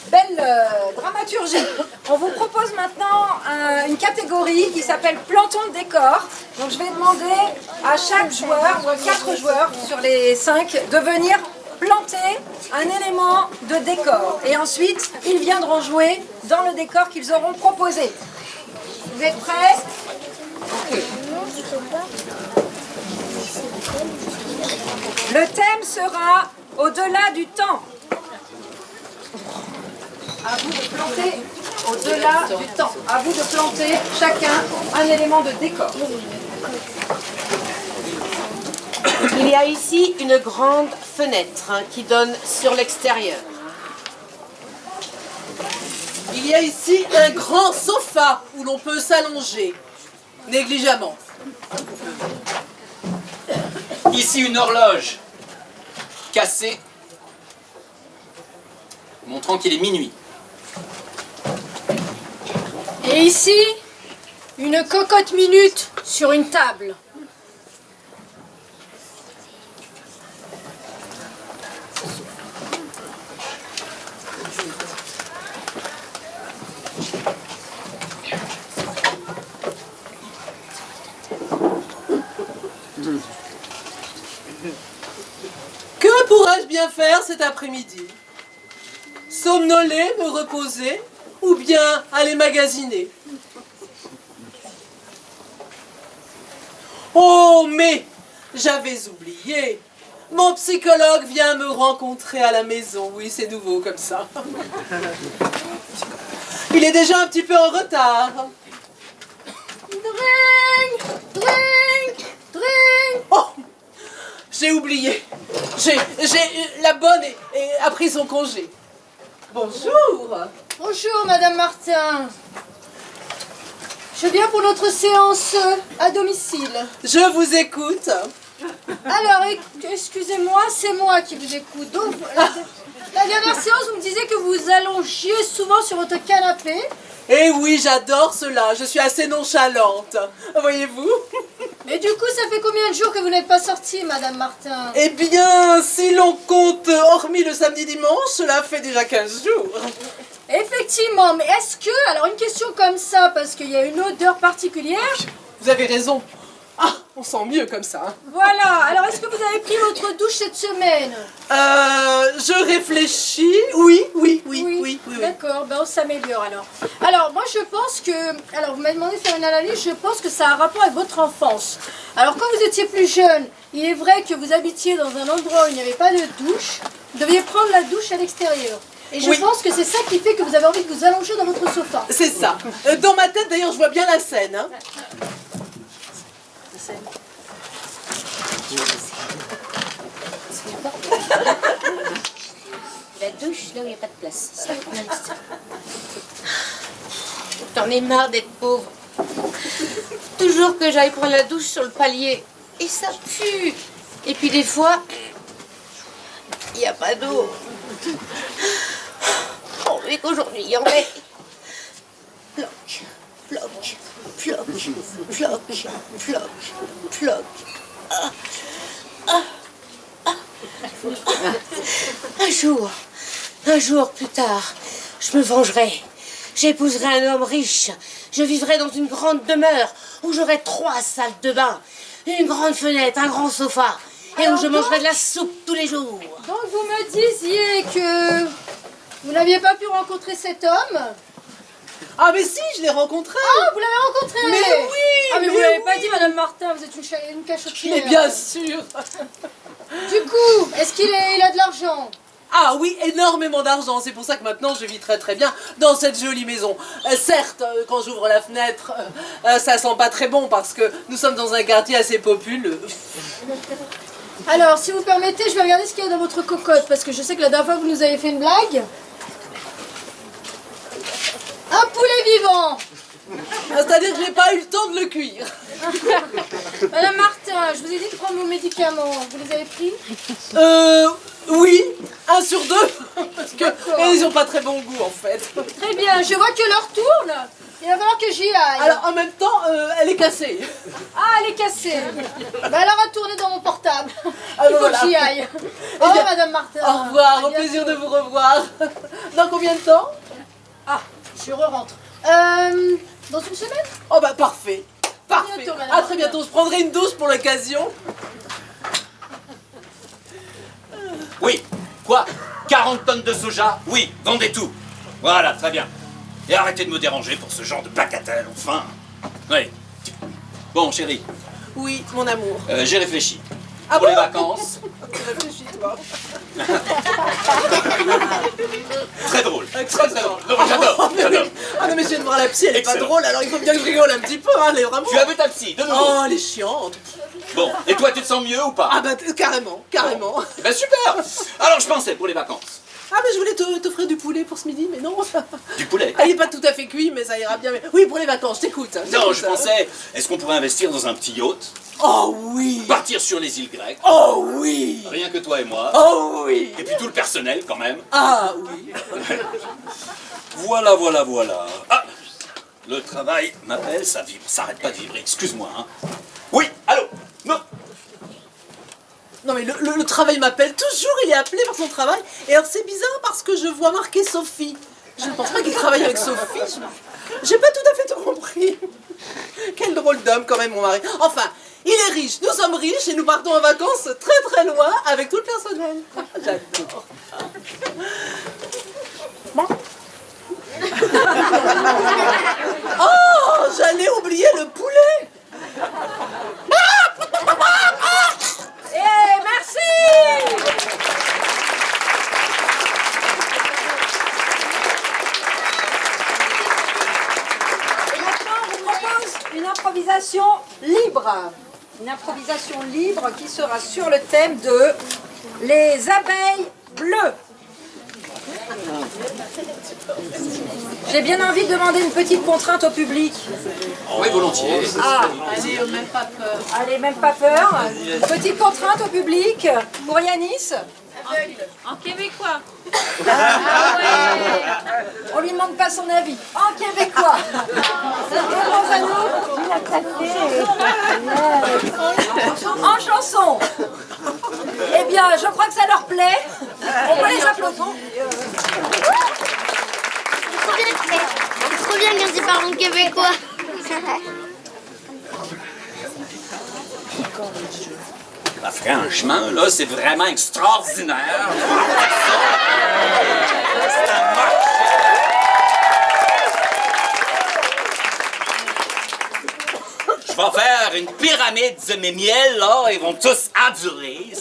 S10: belle dramaturgie. On vous propose maintenant une catégorie qui s'appelle Plantons le décor. Donc, je vais demander à chaque joueur, ou à 4 joueurs sur les 5, de venir planter un élément de décor. Et ensuite, ils viendront jouer dans le décor qu'ils auront proposé. Vous êtes prêts? Ok. Le thème sera au-delà du temps. À vous de planter au-delà du temps. À vous de planter chacun un élément de décor.
S2: Il y a ici une grande fenêtre qui donne sur l'extérieur.
S1: Il y a ici un grand sofa où l'on peut s'allonger négligemment.
S4: Ici une horloge cassée, montrant qu'il est minuit.
S7: Et ici, une cocotte minute sur une table.
S1: Que pourrais-je bien faire cet après-midi? Somnoler, me reposer, ou bien aller magasiner? Oh, mais j'avais oublié. Mon psychologue vient me rencontrer à la maison. Oui, c'est nouveau comme ça. Il est déjà un petit peu en retard.
S7: Drink, drink, drink.
S1: Oh, j'ai oublié. La bonne a pris son congé. Bonjour.
S7: Bonjour Madame Martin. Je viens pour notre séance à domicile.
S1: Je vous écoute.
S7: Alors, excusez-moi, c'est moi qui vous écoute. Donc, la dernière séance, vous me disiez que vous allongiez souvent sur votre canapé.
S1: Eh oui, j'adore cela. Je suis assez nonchalante. Voyez-vous?
S7: Et du coup, ça fait combien de jours que vous n'êtes pas sortie, Madame Martin?
S1: Eh bien, si l'on compte, hormis le samedi-dimanche, cela fait déjà 15 jours.
S7: Effectivement, mais est-ce que... Alors, une question comme ça, parce qu'il y a une odeur particulière.
S1: Vous avez raison. Ah, on sent mieux comme ça. Hein.
S7: Voilà. Alors, est-ce que vous avez pris votre douche cette semaine?
S1: Je réfléchis. Oui.
S7: D'accord, ben on s'améliore alors. Alors, moi je pense que... Alors, vous m'avez demandé de faire une analyse, je pense que ça a un rapport avec votre enfance. Alors, quand vous étiez plus jeune, il est vrai que vous habitiez dans un endroit où il n'y avait pas de douche. Vous deviez prendre la douche à l'extérieur. Et je pense que c'est ça qui fait que vous avez envie de vous allonger dans votre sofa.
S1: C'est ça. Dans ma tête, d'ailleurs, je vois bien la scène. Hein.
S2: La douche, là où il n'y a pas de place. J'en ai marre d'être pauvre. Toujours que j'aille prendre la douche sur le palier. Et ça pue. Et puis des fois, il n'y a pas d'eau. Oh, mais qu'aujourd'hui, il y en avait. Ploc, ploc, ploc, ploc, ploc, ploc. Un jour plus tard, je me vengerai. J'épouserai un homme riche. Je vivrai dans une grande demeure où j'aurai 3 salles de bain, une grande fenêtre, un grand sofa, et où je mangerai de la soupe tous les jours.
S7: Donc vous me disiez que vous n'aviez pas pu rencontrer cet homme?
S1: Ah mais si, je l'ai rencontré.
S7: Ah, vous l'avez rencontré?
S1: Mais oui.
S7: Ah mais vous l'avez pas dit, Madame Martin, vous êtes une cachotière.
S1: Mais bien sûr.
S7: Du coup, est-ce qu'il a de l'argent?
S1: Ah oui, énormément d'argent. C'est pour ça que maintenant je vis très très bien dans cette jolie maison. Certes, quand j'ouvre la fenêtre, ça sent pas très bon parce que nous sommes dans un quartier assez populeux.
S7: Alors, si vous permettez, je vais regarder ce qu'il y a dans votre cocotte, parce que je sais que la dernière fois vous nous avez fait une blague. Un poulet vivant.
S1: C'est-à-dire que j'ai pas eu le temps de le cuire.
S7: Madame Martin, je vous ai dit de prendre vos médicaments. Vous les avez pris?
S1: Oui, 1 sur 2. Parce que ils ont pas très bon goût en fait.
S7: Très bien, je vois que l'heure tourne. Il va falloir que j'y aille.
S1: Alors en même temps, elle est cassée.
S7: Ah, elle est cassée. Bah alors à tourner dans mon portable.
S1: Ah,
S7: Il faut
S1: voilà.
S7: que j'y aille. Au revoir, Madame Martin.
S1: Au revoir,
S7: À
S1: au plaisir
S7: bientôt.
S1: de vous revoir. Dans combien de temps?
S7: Ah, je re-rentre. Dans une semaine?
S1: Oh bah parfait. Parfait.
S7: bientôt, madame.
S1: À très bientôt. Je prendrai une douce pour l'occasion.
S4: Oui. Quoi? 40 tonnes de soja? Oui, vendez tout. Voilà, très bien. Et arrêtez de me déranger pour ce genre de bagatelle, enfin. Oui. Bon, chérie,
S1: Oui, mon amour.
S4: j'ai réfléchi.
S1: Ah
S4: Pour les
S1: bon?
S4: vacances,
S1: Tu réfléchis, toi.
S4: très drôle.
S1: Très
S4: Très drôle. Non, mais j'adore, j'adore.
S1: Ah non mais je viens de voir la psy, elle est pas
S4: Excellent.
S1: drôle, alors il faut bien que je rigole un petit peu, hein, elle est vraiment...
S4: Tu as vu ta psy, de nouveau?
S1: Oh, elle est chiante.
S4: Bon, et toi, tu te sens mieux ou pas?
S1: Ah bah carrément, carrément.
S4: Eh ben super. Alors, je pensais pour les vacances.
S1: Ah mais je voulais t'offrir du poulet pour ce midi, mais non.
S4: Du poulet.
S1: Ah, il est pas tout à fait cuit, mais ça ira bien. Oui, pour les vacances, je t'écoute.
S4: Non, je pensais, est-ce qu'on pourrait investir dans un petit yacht?
S1: Oh oui.
S4: Partir sur les îles grecques?
S1: Oh oui.
S4: Rien que toi et moi.
S1: Oh oui.
S4: Et puis tout le personnel, quand même.
S1: Ah oui.
S4: Voilà, voilà, voilà. Ah, le travail m'appelle, ça vibre, ça arrête pas de vibrer, excuse-moi. Hein. Oui, allô? Non.
S1: Non mais le travail m'appelle, toujours il est appelé par son travail. Et alors c'est bizarre parce que je vois marqué Sophie. Je ne pense pas qu'il travaille avec Sophie. J'ai pas tout à fait tout compris. Quel drôle d'homme quand même mon mari. Enfin, il est riche, nous sommes riches et nous partons en vacances très très loin avec tout le personnel. J'adore. Bon. Oh, j'allais oublier le poulet.
S10: Et merci. Et maintenant, on vous propose une improvisation libre. Une improvisation libre qui sera sur le thème de les abeilles bleues. J'ai bien envie de demander une petite contrainte au public.
S4: Oui, volontiers.
S10: Ah,
S1: Allez, même pas peur.
S10: allez, même pas peur. Petite contrainte au public pour Yanis.
S6: En québécois.
S10: On lui demande pas son avis. En québécois. En chanson. Eh bien, je crois que ça leur plaît. On peut les applaudir.
S11: C'est trop bien quand tu parles en québécois.
S4: Bah, franchement, là, c'est vraiment extraordinaire. C'est un marché. Je vais faire une pyramide de mes miels, là. Ils vont tous adorer.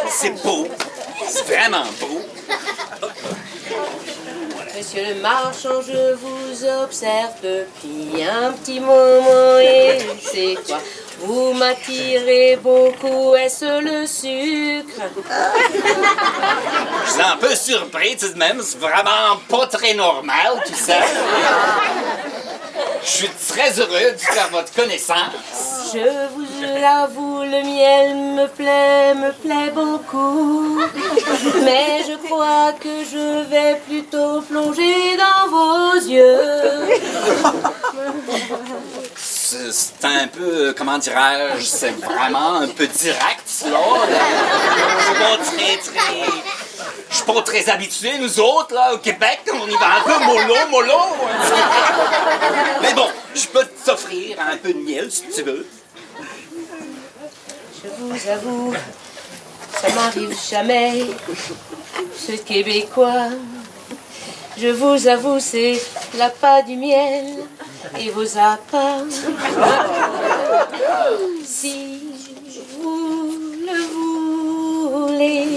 S4: C'est beau. C'est vraiment beau.
S2: Monsieur le marchand, je vous observe depuis un petit moment et c'est quoi? Vous m'attirez beaucoup, est-ce le sucre?
S4: Je suis un peu surpris tout de même. C'est vraiment pas très normal, tout ça. Je suis très heureux de faire votre connaissance.
S2: Je vous l'avoue, le miel me plaît beaucoup. Mais je crois que je vais plutôt plonger dans vos yeux.
S4: C'est un peu, comment dirais-je, c'est vraiment un peu direct, là. Je suis pas très habitué, nous autres, là, au Québec, on y va un peu mollo. Mais bon, je peux t'offrir un peu de miel, si tu veux.
S2: Je vous avoue, ça m'arrive jamais, ce québécois. Je vous avoue, c'est l'appât du miel et vos appâts. Si vous le voulez,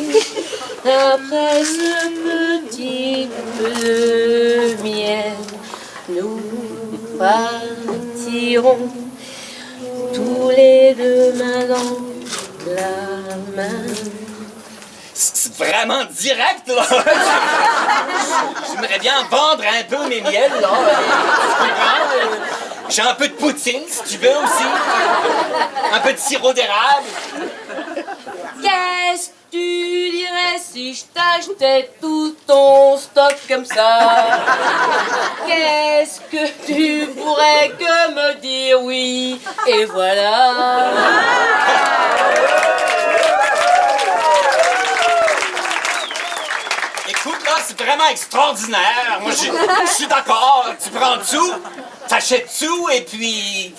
S2: Après ce petit peu de miel, nous partirons tous les deux main dans la main.
S4: C'est vraiment direct, là! J'aimerais bien vendre un peu mes miels, là. J'ai un peu de poutine, si tu veux, aussi. Un peu de sirop d'érable.
S2: Qu'est-ce que tu dirais si je t'achetais tout ton stock comme ça? Qu'est-ce que tu pourrais que me dire oui? Et voilà.
S4: Écoute, là, c'est vraiment extraordinaire. Moi, je suis d'accord. Tu prends tout, t'achètes tout, et puis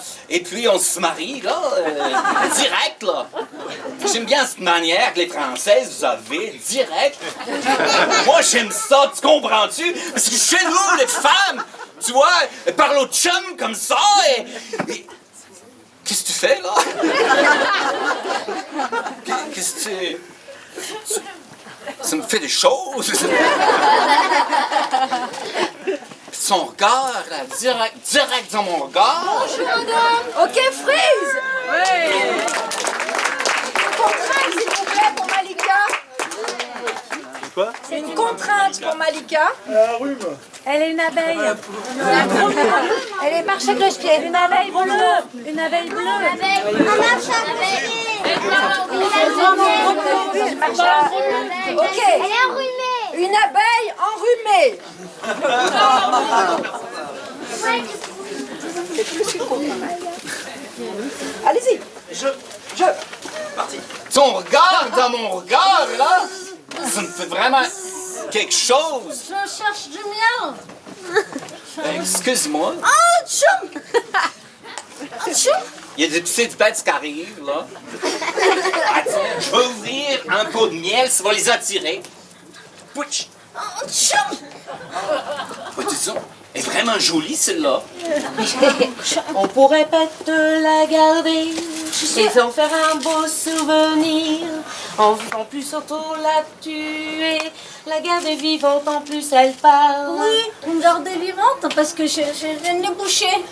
S4: on se marie, là. Direct, là. J'aime bien cette manière que les Françaises, vous avez, direct. Moi, j'aime ça, tu comprends-tu? Parce que chez nous, les femmes, tu vois, elles parlent au chum comme ça, et... Qu'est-ce que tu fais, là? Qu'est-ce que tu... Ça me fait des choses. Son regard, là, direct dans mon regard.
S7: Bonjour, madame. Ok, freeze.
S1: Oui.
S7: Une contrainte, s'il vous plaît, pour Malika.
S3: Quoi?
S7: C'est une contrainte pour Malika.
S3: Un rhume.
S6: Elle est une abeille. Elle est par chaque cloche-pied. Une abeille bleue. Une abeille bleue.
S7: Ok.
S11: Elle est enrhumée.
S7: Une abeille enrhumée. Allez-y.
S3: Je. Parti.
S4: Ton regard dans mon regard, là, ça me fait vraiment quelque chose.
S11: Je cherche du mien.
S4: Excuse-moi.
S11: Oh, tchoum. Oh, tchoum.
S4: Il y a des petites bêtes qui arrivent, là. Attends, je vais ouvrir un pot de miel, ça va les attirer. Pouch!
S11: Oh, tchoum.
S4: Oh, dis donc, elle est vraiment jolie, celle-là.
S2: On pourrait pas te la garder et en faire un beau souvenir. En plus, surtout la tuer, la garder vivante, en plus elle parle.
S11: Oui, une garder vivante parce que je viens de les boucher.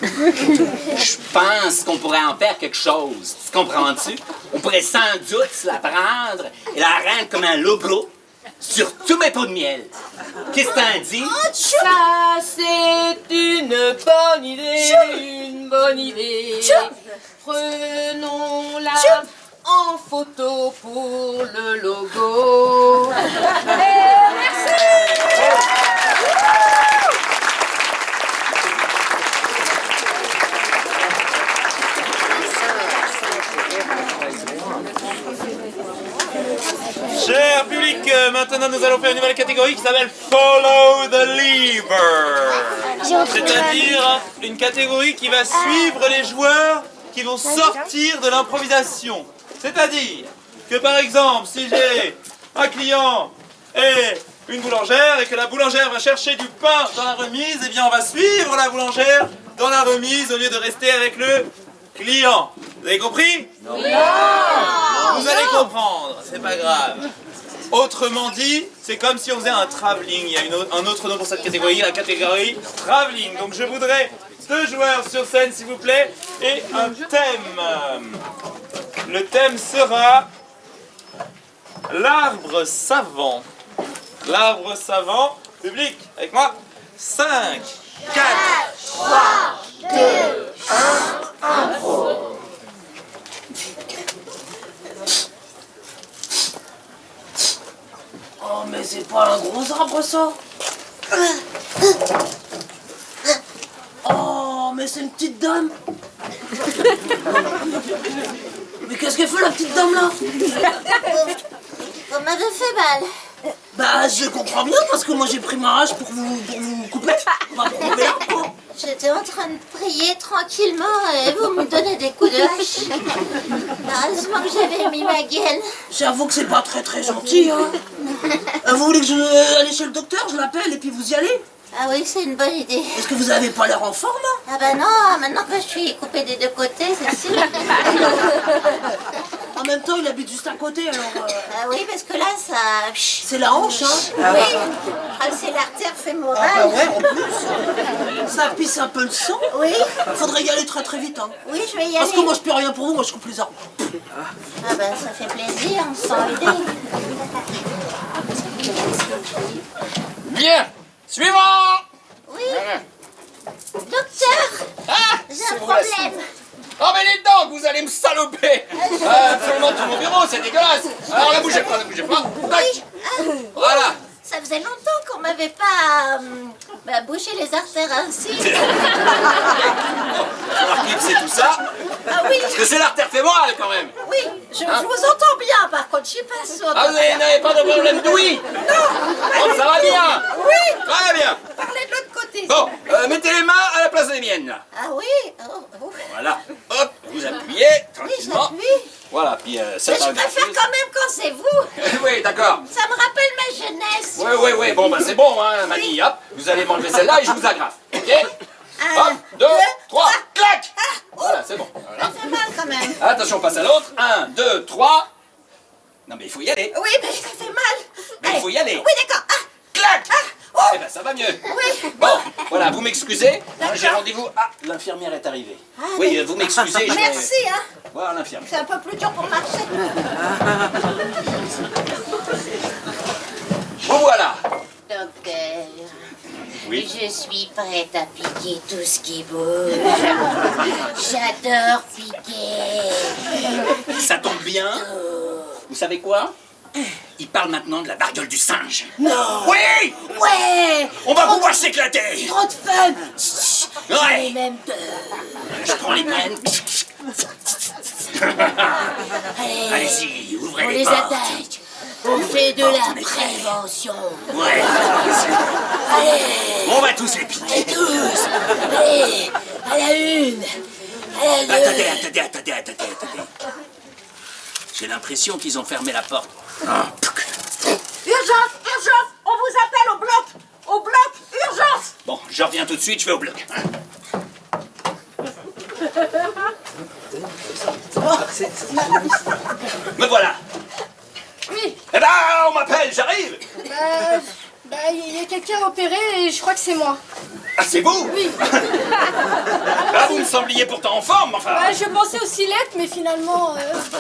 S4: Je pense qu'on pourrait en faire quelque chose. Tu comprends-tu? On pourrait sans doute la prendre et la rendre comme un logo sur tous mes pots de miel. Qu'est-ce que t'en dis?
S2: Ça, c'est une bonne idée, une bonne idée. Prenons-la en photo pour le logo.
S7: Merci.
S3: Cher public, maintenant nous allons faire une nouvelle catégorie qui s'appelle Follow the Leader. C'est-à-dire une catégorie qui va suivre les joueurs qui vont sortir de l'improvisation. C'est-à-dire que par exemple, si j'ai un client et une boulangère et que la boulangère va chercher du pain dans la remise, eh bien on va suivre la boulangère dans la remise au lieu de rester avec le client. Vous avez compris? Non. Vous allez comprendre, c'est pas grave. Autrement dit, c'est comme si on faisait un travelling. Il y a un autre nom pour cette catégorie, la catégorie travelling. Donc je voudrais 2 joueurs sur scène, s'il vous plaît, et un thème. Le thème sera l'arbre savant. L'arbre savant. Public, avec moi. 5, 4, 3, 2, 1, impro.
S2: Oh, mais c'est pas un gros arbre, ça. Oh, mais c'est une petite dame. Mais qu'est-ce qu'elle fait, la petite dame, là?
S11: Vous m'avez fait mal.
S2: Bah, je comprends bien, parce que moi, j'ai pris ma hache pour vous couper. On va couper la peau.
S11: J'étais en train de prier tranquillement et vous me donnez des coups de hache. Heureusement que j'avais mis ma gaine.
S2: J'avoue que c'est pas très gentil, hein. Vous voulez que je aille chez le docteur? Je l'appelle et puis vous y allez?
S11: Ah oui, c'est une bonne idée.
S2: Est-ce que vous avez pas l'air en forme, hein?
S11: Ah bah non, maintenant que je suis coupée des 2 côtés, c'est sûr.
S8: En même temps, il habite juste à côté, alors...
S11: Ah oui, parce que là, ça...
S8: C'est la hanche, hein?
S11: Oui, c'est l'artère fémorale.
S8: Ah bah ouais, en plus. Ça pisse un peu le sang.
S11: Oui.
S8: Faudrait y aller très très vite, hein.
S11: Oui, je vais y aller.
S8: Parce que moi, je peux rien pour vous, moi, je coupe les arbres.
S11: Ah bah, ça fait plaisir, on se sent aidé.
S4: Bien. Suivant.
S11: Oui. Docteur, j'ai un problème.
S4: Oh mais les dents, vous allez me saloper. Absolument tout mon bureau, c'est dégueulasse. Alors ne bougez pas, ne bougez pas. Tac. Voilà.
S11: Ça faisait longtemps qu'on m'avait pas bouché les artères ainsi.
S4: Alors c'est tout ça.
S11: Ah oui.
S4: Parce que c'est l'artère fémorale quand même.
S11: Oui, je vous entends bien, par contre, je suis pas sourde.
S4: Ah, vous n'avez pas de problème d'ouïe? Non. Ça va bien.
S11: Oui.
S4: Très bien.
S11: Parlez de l'autre côté.
S4: Bon, mettez les mains à la place des miennes là.
S11: Ah oui. Oh.
S4: Voilà. Hop, vous appuyez tranquillement.
S11: Oui, j'appuie.
S4: Voilà, puis ça
S11: Mais je préfère quand même quand c'est vous.
S4: Oui, d'accord.
S11: Ça me rappelle ma jeunesse.
S4: Oui, bon, bah c'est bon, hein, Mani, hop. Vous allez m'enlever celle-là et je vous agrafe, ok? Hop, 2, 3, clac. Voilà, c'est bon. Voilà.
S11: Ça fait mal quand même.
S4: Attention, on passe à l'autre. 1, 2, 3. Non, mais il faut y aller.
S11: Oui, mais ça fait mal.
S4: Mais il faut y aller.
S11: Oui, d'accord.
S4: Clac. Eh ben, ça va mieux.
S11: Oui.
S4: Bon, voilà, vous m'excusez. Hein, j'ai rendez-vous. Ah, l'infirmière est arrivée. Oui, vous m'excusez.
S11: Merci, hein.
S4: Voir l'infirmière.
S11: C'est un peu plus dur pour marcher.
S4: Bon, voilà.
S11: Docteur,
S4: Oui.
S11: je suis prête à piquer tout ce qui bouge. J'adore piquer.
S4: Ça tombe bien. Vous savez quoi? Il parle maintenant de la variole du singe.
S8: Non.
S4: Oui.
S8: Ouais.
S4: On va pouvoir s'éclater.
S8: Trop de fun.
S4: Ouais.
S8: Même peur.
S4: Je prends les graines. Allez-y, ouvrez
S8: On
S4: les
S8: les
S4: portes.
S8: attaque. On fait de la prévention.
S4: Ouais.
S8: Allez.
S4: On va tous les piquer.
S8: Et tous. Allez. À la une. À la deux.
S4: Attendez. J'ai l'impression qu'ils ont fermé la porte.
S8: Urgence. On vous appelle au bloc. Au bloc. Urgence.
S4: Bon, je reviens tout de suite, je vais au bloc. Me voilà.
S7: Oui.
S4: Eh ben, on m'appelle, j'arrive.
S7: Il y a quelqu'un opéré et je crois que c'est moi.
S4: Ah, c'est vous?
S7: Oui.
S4: Ah, vous me sembliez pourtant en forme, enfin.
S7: Je pensais aux silettes, mais finalement...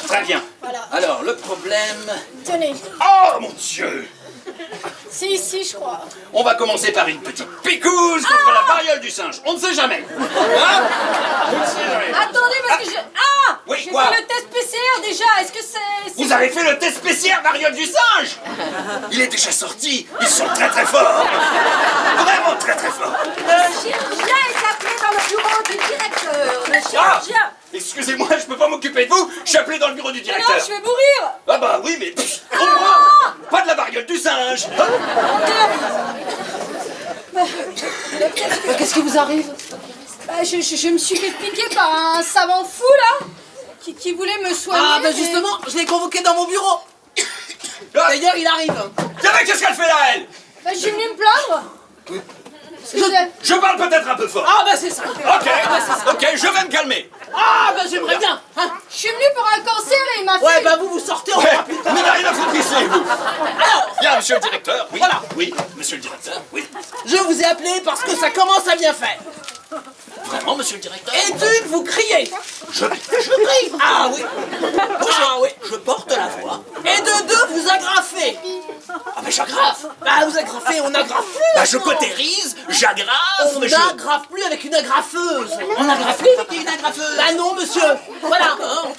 S4: Très bien.
S7: Voilà.
S4: Alors, le problème...
S7: Tenez.
S4: Oh, mon Dieu!
S7: C'est ici, je crois.
S4: On va commencer par une petite picouse contre la variole du singe. On ne sait jamais. Hein? On ne sait jamais.
S7: Attendez, parce que
S4: Oui,
S7: j'ai
S4: quoi?
S7: fait le test PCR déjà. Est-ce que c'est...
S4: Vous avez fait le test PCR variole du singe? Il est déjà sorti. Ils sont très très forts. Vraiment très très forts.
S8: Le chirurgien est appelé dans le bureau du directeur. Le chirurgien.
S4: Excusez-moi, je peux pas m'occuper de vous. Je suis appelé dans le bureau du
S7: Non,
S4: directeur.
S7: je vais mourir.
S4: Ah bah oui, mais au moins, pas de la variole du singe.
S1: Qu'est-ce qui vous arrive?
S7: Je me suis fait piquer par un savant fou, là, qui voulait me soigner.
S1: Ah, ben justement, je l'ai convoqué dans mon bureau. D'ailleurs, il arrive.
S4: Tiens, mais qu'est-ce qu'elle fait là, elle?
S7: Je suis venue me plaindre.
S4: Je parle peut-être un peu fort.
S1: Ah, ben c'est ça.
S4: Ok, je vais me calmer.
S1: Ah, ben j'aimerais bien. Hein.
S7: Je suis venue pour un cancer et il m'a fait...
S1: Ouais, ben vous sortez en
S4: Ouais,
S1: rapide.
S4: mais il n'a rien à foutre ici, vous.
S1: Alors,
S4: Bien, monsieur le directeur. Oui,
S1: Voilà.
S4: oui, monsieur le directeur. Oui.
S1: je vous ai appelé parce que ça commence à bien faire.
S4: Vraiment, monsieur le directeur?
S1: Et d'une, vous criez.
S4: Je
S1: crie. Ah oui. Ah oui, je porte la voix. Et de deux, vous agrafez.
S4: Ah, mais j'agrafe.
S1: Bah, vous agrafez, on agrafe plus.
S4: Bah, je
S1: maintenant.
S4: cautérise, j'agrafe,
S1: On
S4: mais
S1: n'agrafe plus avec une agrafeuse.
S4: On agrafe plus avec une agrafeuse.
S1: Bah non, monsieur. Voilà.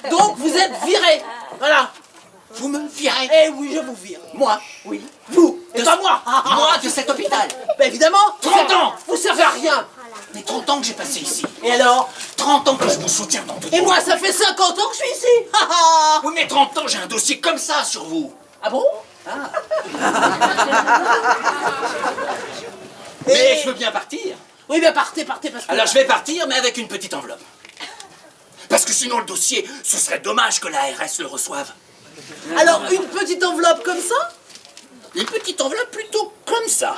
S1: Donc, vous êtes viré. Voilà.
S4: Vous me virez.
S1: Eh oui, je vous vire. Moi? Oui. Vous. Et pas moi.
S4: Moi, de cet hôpital.
S1: Bah évidemment.
S4: 30 ans.
S1: Vous servez à rien.
S4: Mais 30 ans que j'ai passé ici.
S1: Et alors?
S4: 30 ans que je vous soutiens dans tout.
S1: Et moi, ça fait 50 ans que je suis ici.
S4: Oui, mais 30 ans, j'ai un dossier comme ça sur vous.
S1: Ah bon?
S4: Mais je veux bien partir.
S1: Oui, bien partez, parce que...
S4: Alors je vais partir, mais avec une petite enveloppe. Parce que sinon le dossier, ce serait dommage que l'ARS le reçoive.
S1: Alors, une petite enveloppe comme ça?
S4: Une petite enveloppe plutôt comme ça.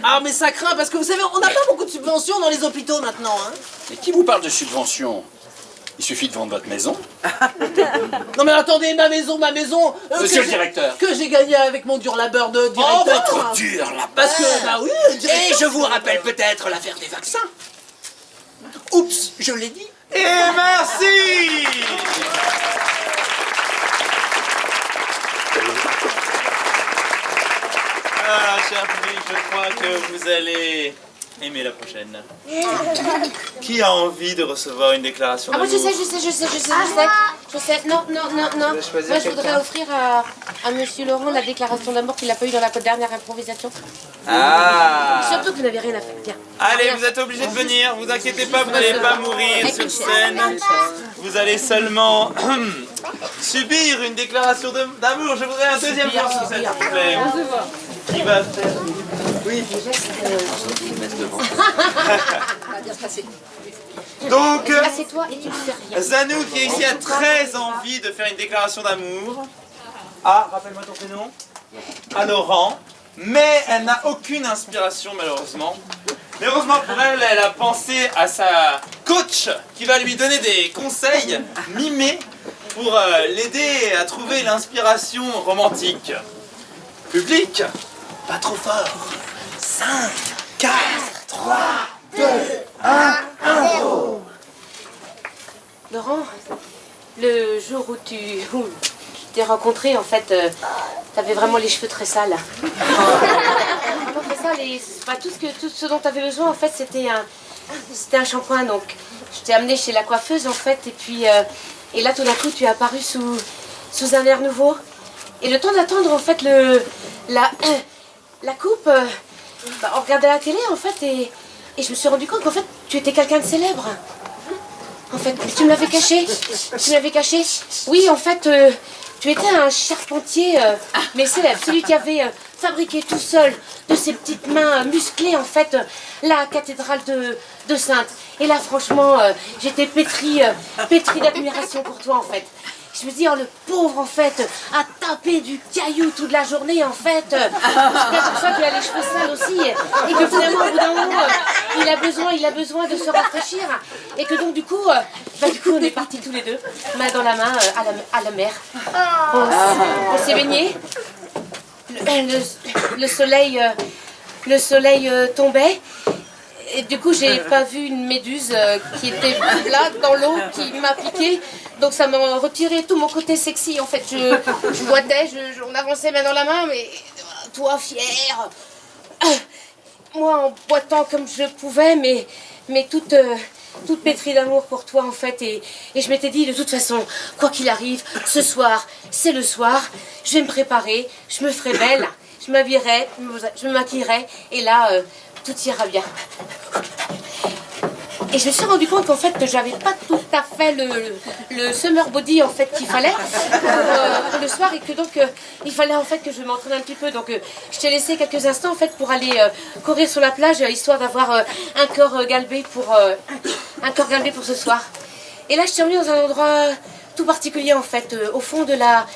S1: Ah, mais ça craint, parce que vous savez, on n'a pas beaucoup de subventions dans les hôpitaux maintenant, hein.
S4: Mais qui vous parle de subvention? Il suffit de vendre votre maison.
S1: Non mais attendez, ma maison,
S4: Monsieur le directeur.
S1: que j'ai gagné avec mon dur labeur de directeur.
S4: Oh, votre dur là.
S1: Parce que, bah oui, directeur.
S4: Et je vous rappelle peut-être l'affaire des vaccins. Oups, je l'ai dit.
S9: Et merci. Ah, cher public, je crois que vous allez aimer la prochaine. Qui a envie de recevoir une déclaration
S2: Ah, moi
S9: d'amour?
S2: je sais. Non. Moi, je voudrais offrir à monsieur Laurent la déclaration d'amour qu'il n'a pas eu dans la dernière improvisation.
S9: Ah.
S2: Surtout que vous n'avez rien à faire. Bien.
S9: Allez, vous êtes obligés de venir, vous inquiétez pas, vous n'allez pas mourir sur scène. Vous allez seulement subir une déclaration d'amour. Je voudrais un deuxième plan sur scène, s'il vous plaît. Qui va faire? Oui.
S1: Ça va bien se passer.
S9: Donc,
S2: Assieds-toi et tu ne fais rien.
S9: Zanou qui est ici a très envie de faire une déclaration d'amour. Ah, rappelle-moi ton prénom. À Laurent. Mais elle n'a aucune inspiration malheureusement. Mais heureusement pour elle, elle a pensé à sa coach qui va lui donner des conseils mimés pour l'aider à trouver l'inspiration romantique. Public, pas trop fort. 5, 4, 3, 2, 1, 0.
S2: Laurent, le jour où je t'ai rencontré, en fait, t'avais vraiment les cheveux très sales. Vraiment très sales et pas tout ce dont t'avais besoin, en fait, c'était un shampoing. Donc, je t'ai amené chez la coiffeuse, en fait, et puis, et là, tout d'un coup, tu es apparu sous un air nouveau. Et le temps d'attendre, en fait, la coupe, on regardait la télé, en fait, et je me suis rendu compte qu'en fait, tu étais quelqu'un de célèbre. En fait, tu me l'avais caché. Oui, en fait, tu étais un charpentier, mais célèbre. Celui qui avait fabriqué tout seul, de ses petites mains musclées, en fait, la cathédrale de Sainte. Et là, franchement, j'étais pétrie d'admiration pour toi, en fait. Je me dis, oh, le pauvre, en fait, a tapé du caillou toute la journée, en fait. C'est peut-être pour ça qu'il a les cheveux sales aussi. Et que finalement, au bout d'un moment, il a besoin de se rafraîchir. Et que donc, du coup, on est partis tous les deux, main dans la main, à la mer. On s'est baignés. Le soleil tombait. Et du coup, j'ai pas vu une méduse qui était là dans l'eau, qui m'a piqué. Donc ça m'a retiré tout mon côté sexy. En fait, je boitais, on avançait main dans la main, mais toi, fière. Moi, en boitant comme je pouvais, mais toute pétrie d'amour pour toi, en fait. Et je m'étais dit, de toute façon, quoi qu'il arrive, ce soir, c'est le soir. Je vais me préparer, je me ferai belle, je m'habillerai, je me maquillerai. Et là... tout ira bien. Et je me suis rendu compte qu'en fait que j'avais pas tout à fait le summer body en fait qu'il fallait pour le soir et que donc il fallait en fait que je m'entraîne un petit peu. Donc je t'ai laissé quelques instants en fait pour aller courir sur la plage histoire d'avoir un corps galbé pour ce soir. Et là je suis revenue dans un endroit tout particulier en fait, au fond de la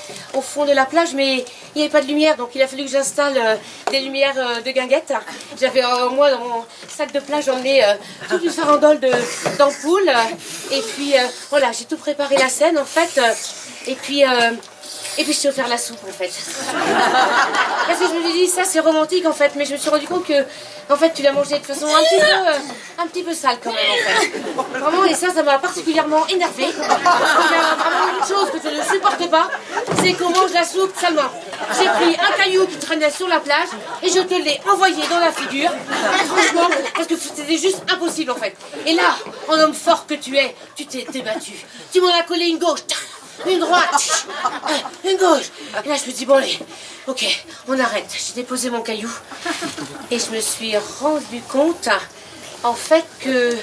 S2: plage, mais il n'y avait pas de lumière, donc il a fallu que j'installe des lumières de guinguettes. J'avais moi dans mon sac de plage emmené toute une farandole d'ampoules, et puis voilà, j'ai tout préparé la scène en fait, et puis je t'ai offert la soupe en fait. Parce que je me suis dit, ça c'est romantique en fait, mais je me suis rendu compte que en fait tu l'as mangé de façon un petit peu sale quand même en fait. Vraiment, et ça m'a particulièrement énervée. Il y a vraiment une chose que je ne supporte pas, c'est qu'on mange la soupe salement. J'ai pris un caillou qui traînait sur la plage et je te l'ai envoyé dans la figure. Franchement, parce que c'était juste impossible en fait. Et là, en homme fort que tu es, tu t'es débattu. Tu m'en as collé une gauche. Une droite, une gauche. Et là, je me dis, bon, allez, ok, on arrête. J'ai déposé mon caillou et je me suis rendu compte, en fait, que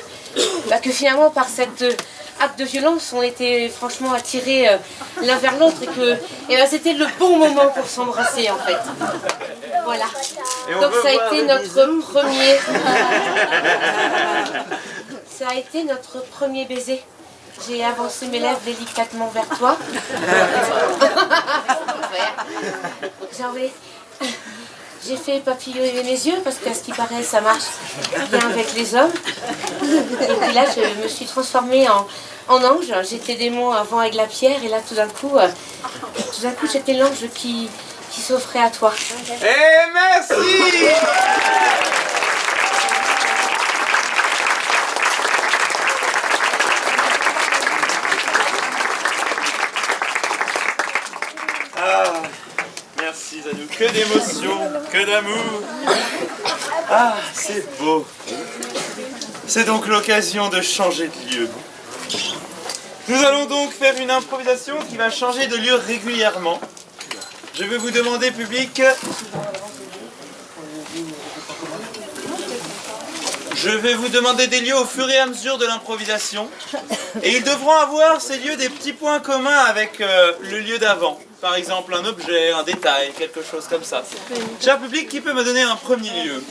S2: finalement, par cet acte de violence, on était franchement attirés l'un vers l'autre et que c'était le bon moment pour s'embrasser, en fait. Voilà. Donc, ça a été notre premier baiser. J'ai avancé mes lèvres délicatement vers toi. J'ai fait papillonner mes yeux parce qu'à ce qui paraît ça marche bien avec les hommes. Et puis là, je me suis transformée en ange. J'étais démon avant avec la pierre, et là, tout d'un coup, j'étais l'ange qui s'offrait à toi.
S3: Et merci. Ah, merci Zanou. Que d'émotions, que d'amour. Ah, c'est beau. C'est donc l'occasion de changer de lieu. Nous allons donc faire une improvisation qui va changer de lieu régulièrement. Je vais vous demander, public, je vais vous demander des lieux au fur et à mesure de l'improvisation. Et ils devront avoir, ces lieux, des petits points communs avec le lieu d'avant. Par exemple, un objet, un détail, quelque chose comme ça. Cher public, qui peut me donner un premier lieu?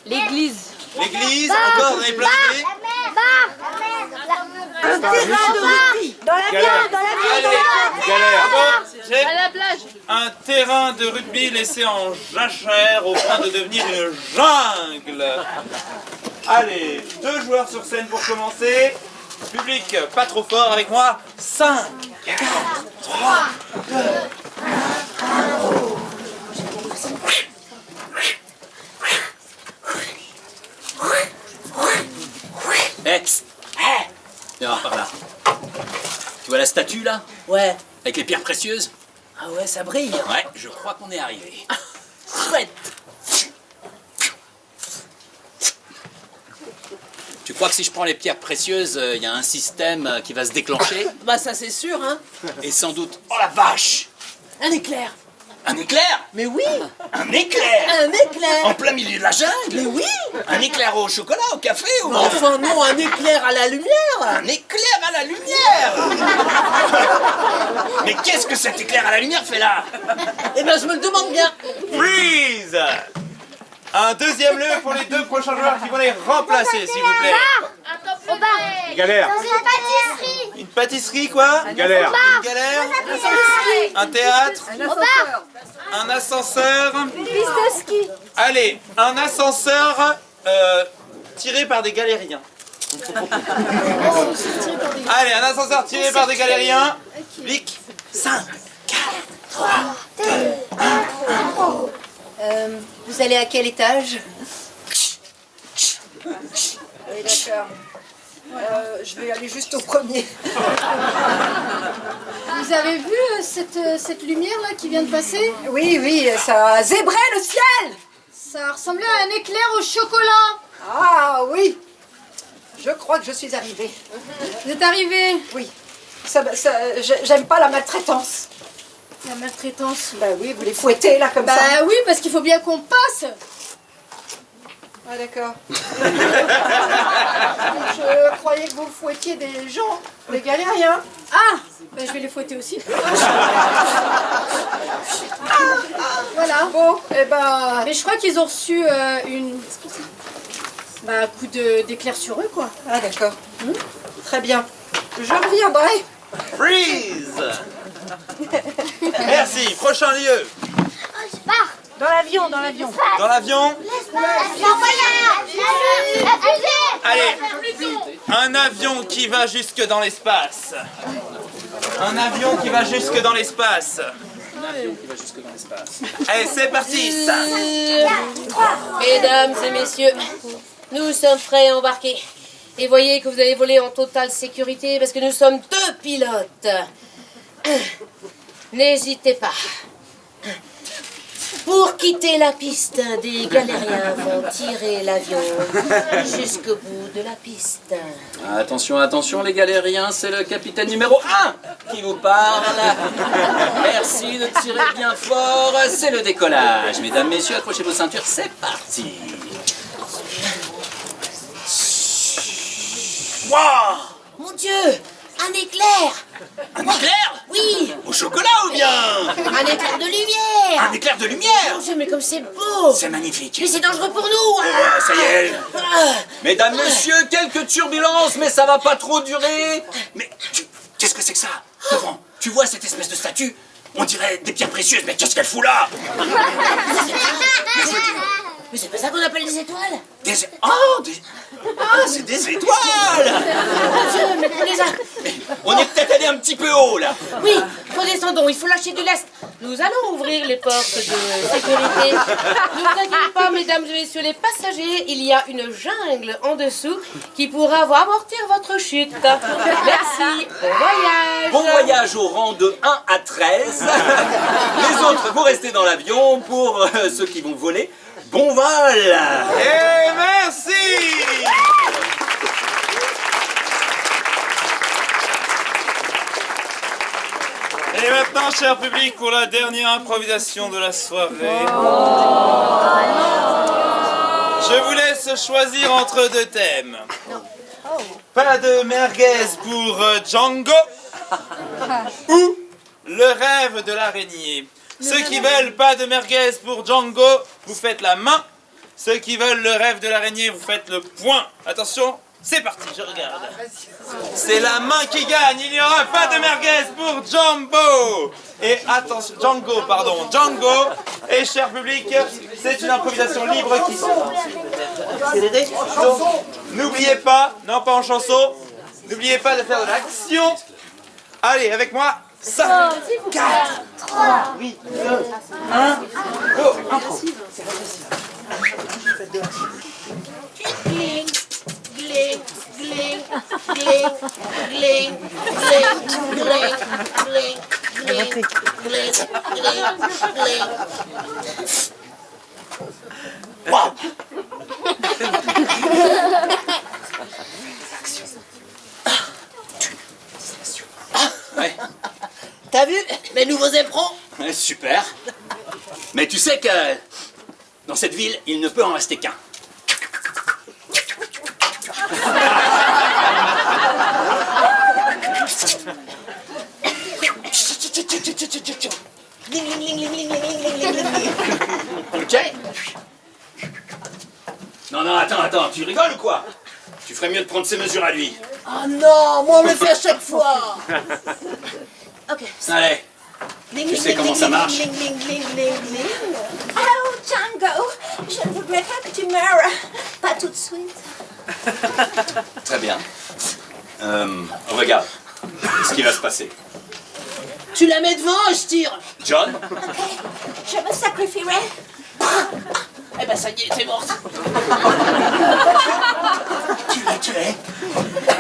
S2: L'église.
S3: L'église, encore, vous avez plein d'idées?
S6: Un terrain de rugby. Dans l'avion,
S3: J'ai
S2: À la plage.
S3: un terrain de rugby laissé en jachère au point de devenir une jungle. Allez, 2 joueurs sur scène pour commencer. Public, pas trop fort avec moi. 5, 4, 3, 2, 1.
S4: Viens voir par là. Tu vois la statue là?
S1: Ouais.
S4: Avec les pierres précieuses?
S1: Ah ouais, ça brille.
S4: Ouais, je crois qu'on est arrivé.
S1: Chouette.
S4: Tu crois que si je prends les pierres précieuses, il y a un système qui va se déclencher?
S1: Bah ça c'est sûr, hein.
S4: Et sans doute... Oh la vache!
S1: Un éclair.
S4: Un éclair?
S1: Mais oui.
S4: Un éclair?
S1: Un éclair.
S4: En plein milieu de la jungle?
S1: Mais oui.
S4: Un éclair au chocolat, au café ou...
S1: Mais enfin non, un éclair à la lumière.
S4: Un éclair à la lumière! Mais qu'est-ce que cet éclair à la lumière fait là?
S1: Eh ben je me le demande bien.
S3: Freeze! Un deuxième lieu pour les 2 prochains joueurs qui vont les remplacer, s'il vous plaît.
S11: Au bar.
S3: Galère.
S11: Dans une pâtisserie.
S3: Une pâtisserie, quoi? Galère. Une galère. Un théâtre.
S11: Au bar.
S3: Un ascenseur.
S6: Une piste de ski.
S3: Allez, un ascenseur tiré par des galériens. Allez, un ascenseur tiré par des galériens. Lick. 5, 4, 3, 2, 1.
S8: Vous allez à quel étage?
S10: Oui, d'accord. Je vais aller juste au premier.
S7: Vous avez vu cette lumière-là qui vient de passer?
S10: Oui, oui, ça a zébré le ciel.
S7: Ça ressemblait à un éclair au chocolat.
S10: Ah oui, je crois que je suis arrivée.
S7: Vous êtes arrivé?
S10: Oui, j'aime pas la maltraitance.
S7: La maltraitance.
S10: Bah oui, vous les fouettez là comme ça.
S7: Bah oui, parce qu'il faut bien qu'on passe.
S10: Ah d'accord. Je croyais que vous fouettiez des gens, des galériens.
S7: Ah, bah je vais les fouetter aussi. Voilà.
S10: Bon, eh ben...
S7: Mais je crois qu'ils ont reçu un coup d'éclair sur eux, quoi.
S10: Ah d'accord. Très bien. Je reviendrai.
S3: Freeze! Merci. Prochain lieu.
S6: Dans l'avion, dans l'avion.
S3: Dans l'avion. Allez, un avion qui va jusque dans l'espace. Un avion qui va jusque dans l'espace. Allez, c'est parti.
S2: Mesdames et messieurs, nous sommes prêts à embarquer. Et voyez que vous allez voler en totale sécurité parce que nous sommes 2 pilotes. N'hésitez pas. Pour quitter la piste, des galériens vont tirer l'avion jusqu'au bout de la piste.
S4: Attention, attention les galériens, c'est le capitaine numéro 1 qui vous parle. Merci de tirer bien fort, c'est le décollage. Mesdames, messieurs, accrochez vos ceintures, c'est parti. Waouh!
S2: Mon Dieu, un éclair!
S4: Un éclair?
S2: Oui!
S4: Au chocolat ou bien?
S2: Un éclair de lumière!
S4: Un éclair de lumière?
S2: Mon Dieu, mais comme c'est beau!
S4: C'est magnifique.
S2: Mais c'est dangereux pour nous!
S4: Ça y est. Mesdames, messieurs, quelques turbulences, mais ça va pas trop durer. Mais qu'est-ce que c'est que ça? Devant, tu vois cette espèce de statue? On dirait des pierres précieuses, mais qu'est-ce qu'elle fout là?
S2: Mais c'est pas ça qu'on appelle des étoiles.
S4: Ah, c'est des étoiles!
S2: Monsieur, mais prenez ça.
S4: On est peut-être allé un petit peu haut, là.
S2: Oui, redescendons, il faut lâcher du lest. Nous allons ouvrir les portes de sécurité. Ne vous inquiétez pas, mesdames et messieurs les passagers, il y a une jungle en dessous qui pourra amortir votre chute. Merci, bon voyage.
S4: Bon voyage au rang de 1 à 13. Les autres, vous restez dans l'avion. Pour ceux qui vont voler, bon vol!
S3: Et merci! Et maintenant, cher public, pour la dernière improvisation de la soirée. Je vous laisse choisir entre deux thèmes. Pas de merguez pour Django ou le rêve de l'araignée. Ceux qui veulent pas de merguez pour Django, vous faites la main. Ceux qui veulent le rêve de l'araignée, vous faites le point. Attention, c'est parti, je regarde. C'est la main qui gagne, il n'y aura pas de merguez pour Django. Et attention, Django. Et cher public, c'est une improvisation libre qui donc, n'oubliez pas, non pas en chanson, n'oubliez pas de faire de l'action. Allez, avec moi, 5, 4, 3, 8, 2, 1, go, impro.
S2: Gling, gling, gling, gling, gling, gling, gling, gling, gling, gling.
S4: Wow. Ouais.
S2: T'as vu mes nouveaux éperons?
S4: Ouais, super. Mais tu sais que dans cette ville, il ne peut en rester qu'un. Ok? Non, attends, tu rigoles ou quoi? Tu ferais mieux de prendre ses mesures à lui.
S2: Oh non, moi on me le fait à chaque fois. Ok.
S4: Allez, tu sais comment ça marche.
S8: Oh, Django, je ne voudrais pas que tu meurs. Pas tout de suite.
S4: Très bien. Regarde ce qui va se passer.
S2: Tu la mets devant et je tire.
S4: John,
S8: Ok, je me sacrifierai.
S2: Eh ben ça y est, t'es morte.
S4: tu l'as tué.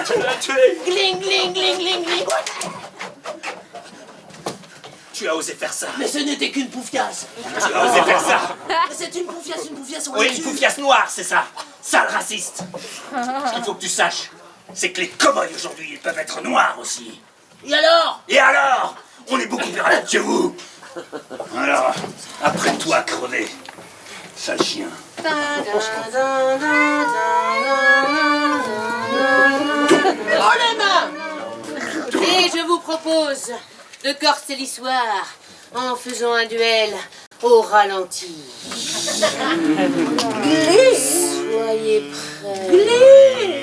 S4: Tu l'as tué.
S2: Gling, gling, gling, gling, gling.
S4: Tu as osé faire ça.
S2: Mais ce n'était qu'une poufiasse.
S4: Tu as osé faire ça.
S2: Mais c'est une poufiasse, on
S4: Oui,
S2: l'a
S4: une
S2: tue.
S4: poufiasse noire, c'est ça. Sale raciste. Ce qu'il faut que tu saches, c'est que les cow-boys aujourd'hui, ils peuvent être noirs aussi.
S2: Et alors?
S4: Et alors? On est beaucoup plus rapide que vous. Alors, après toi, crever. Sale chien.
S2: Oh les mains! Et je vous propose de corser l'histoire en faisant un duel au ralenti.
S8: Glisse.
S2: Soyez prêts.
S8: Glisse.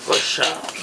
S3: Recharge.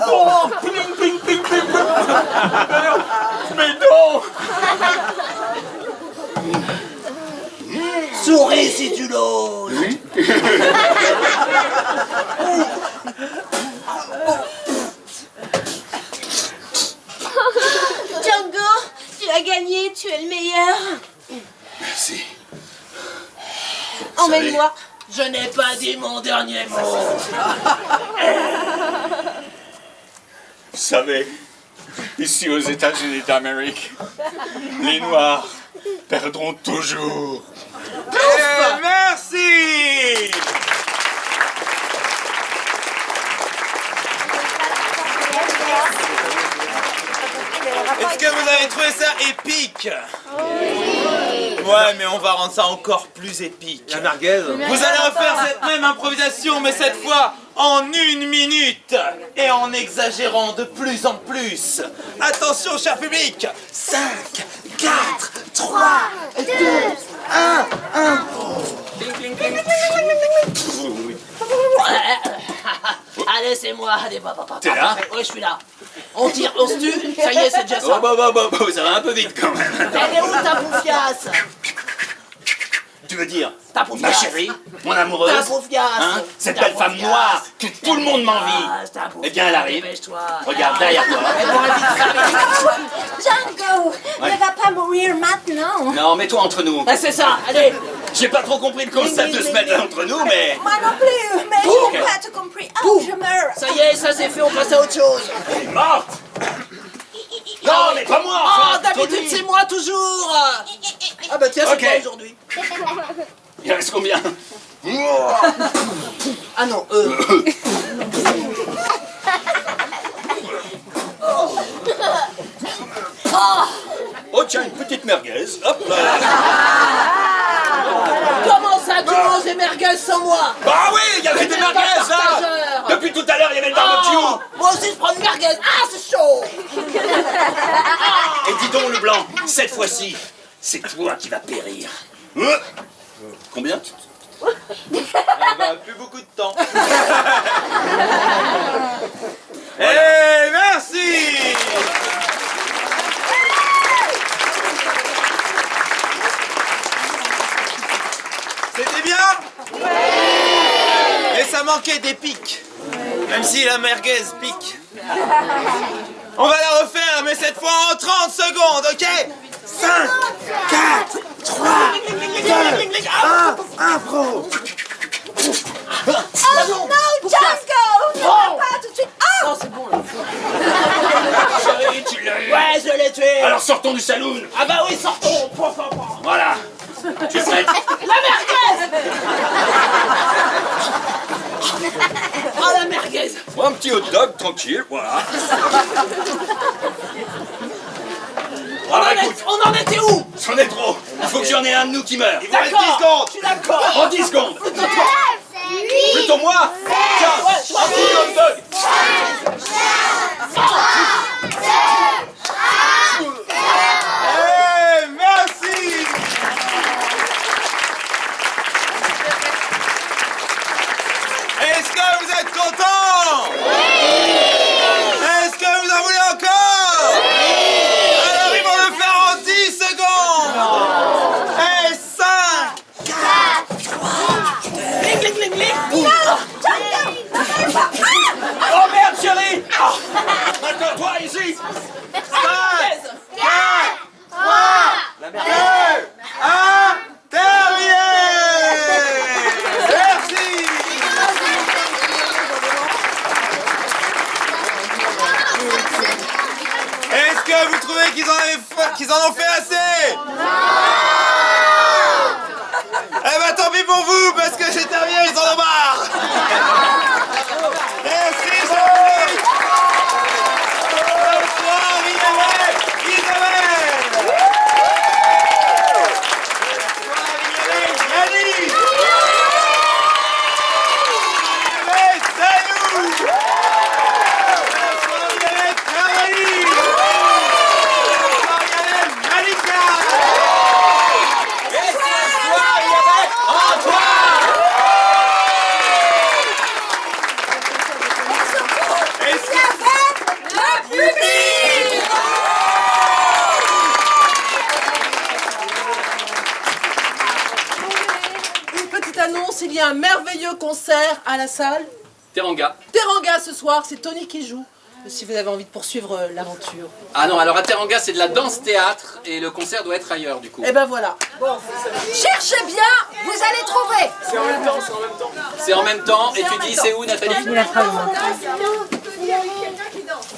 S3: Oh, pling, pling, pling, pling, pling.
S4: Mais non.
S12: Souris si tu l'oses.
S11: Django, tu as gagné, tu es le meilleur.
S4: Merci.
S11: Emmène-moi.
S12: Je n'ai pas dit mon dernier mot.
S4: Vous savez, ici aux États-Unis d'Amérique, les Noirs perdront toujours.
S9: Merci. Est-ce que vous avez trouvé ça épique? Oui. Ouais, mais on va rendre ça encore plus épique.
S5: La merguez.
S9: Vous allez refaire cette même improvisation, mais cette fois en 1 minute et en exagérant de plus en plus. Attention, cher public. 5, 4, 3, 2, 1.
S12: Allez, c'est moi. Allez, papa.
S4: T'es là?
S12: Oui, je suis là. On tire, on se tue. Ça y est, c'est déjà ça.
S4: Oh, ça va un peu vite quand même.
S12: Elle est où ta bouffiasse?
S4: Tu veux dire
S12: Ta
S4: ma
S12: bouffiasse.
S4: chérie, mon amoureuse,
S12: Ta bouffiasse.
S4: hein, cette
S12: Ta
S4: belle femme
S12: bouffiasse.
S4: noire que tout le monde m'envie.
S12: Ta bouffiasse.
S4: Eh bien, elle arrive.
S12: Dépêche-toi.
S4: Regarde derrière toi.
S11: Django,
S4: Ouais.
S11: ne va pas mourir maintenant.
S4: Non, mets-toi entre nous.
S12: Ah, c'est ça, allez.
S4: J'ai pas trop compris le concept de se mettre là entre nous, mais...
S11: Moi non plus, mais je
S4: Ok.
S11: n'ai pas tout compris. Oh, je meurs.
S12: Ça y est, ça c'est fait, on passe à autre chose.
S4: Elle est morte. Non, mais pas moi.
S12: Oh,
S4: enfin,
S12: d'habitude
S4: Tony.
S12: c'est moi toujours. Ah bah tiens, c'est
S4: Ok.
S12: toi aujourd'hui.
S4: Il reste combien?
S12: Ah non,
S4: Oh tiens, une petite merguez. Hop là.
S12: Comment ça, tu manges des merguez sans moi?
S4: Bah oui, il y avait des merguez là.
S12: partageur.
S4: Depuis tout à l'heure, il y avait le barbecue.
S12: Oh, moi aussi je prends une merguez. Ah, c'est chaud.
S4: Et dis donc le blanc, cette fois-ci, c'est toi qui vas périr. Combien?
S9: Plus beaucoup de temps. Eh, merci. C'était bien? Mais ça manquait d'épique. Même si la merguez pique. On va la refaire, mais cette fois en 30 secondes, ok? 5, 4, 3, 2, 1, impro.
S11: Oh non, Django, ne va pas tout de suite. Oh,
S12: c'est bon là.
S4: Chérie, tu l'as eu.
S12: Ouais, je l'ai tué.
S4: Alors sortons du saloon.
S12: Ah bah oui, sortons.
S4: Voilà. Tu es prête?
S12: La merguez. Oh la merguez.
S4: Un petit hot dog, tranquille, voilà. Alors écoute,
S12: On en était où?
S4: j'en ai trop. Il faut que j'en ai un de nous qui meurt.
S9: Il vous reste 10 secondes.
S12: Je suis d'accord.
S4: En 10 secondes.
S11: Plutôt toi.
S4: Plutôt moi. Tiens, un petit hot dog.
S9: Eh, merci. Est-ce que vous êtes contents? Est-ce que vous en voulez encore? Alors ils vont le faire en 10 secondes. Et 5, 4, 3,
S4: Oh merde, chérie.
S1: annonce, il y a un merveilleux concert à la salle
S4: Teranga.
S1: Teranga ce soir, c'est Tony qui joue. Si vous avez envie de poursuivre l'aventure.
S4: Ah non, alors à Teranga, c'est de la danse-théâtre et le concert doit être ailleurs du coup.
S1: Et ben voilà.
S10: Bon, cherchez bien, vous allez trouver.
S3: C'est en même temps, c'est en même temps.
S4: C'est en même temps, et tu dis c'est où Nathalie?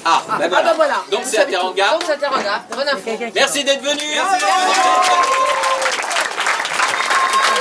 S4: Ah, ben voilà.
S1: Ah ben voilà.
S4: Donc c'est à Teranga.
S2: Donc, c'est Teranga. Bonne info.
S4: Merci d'être venu.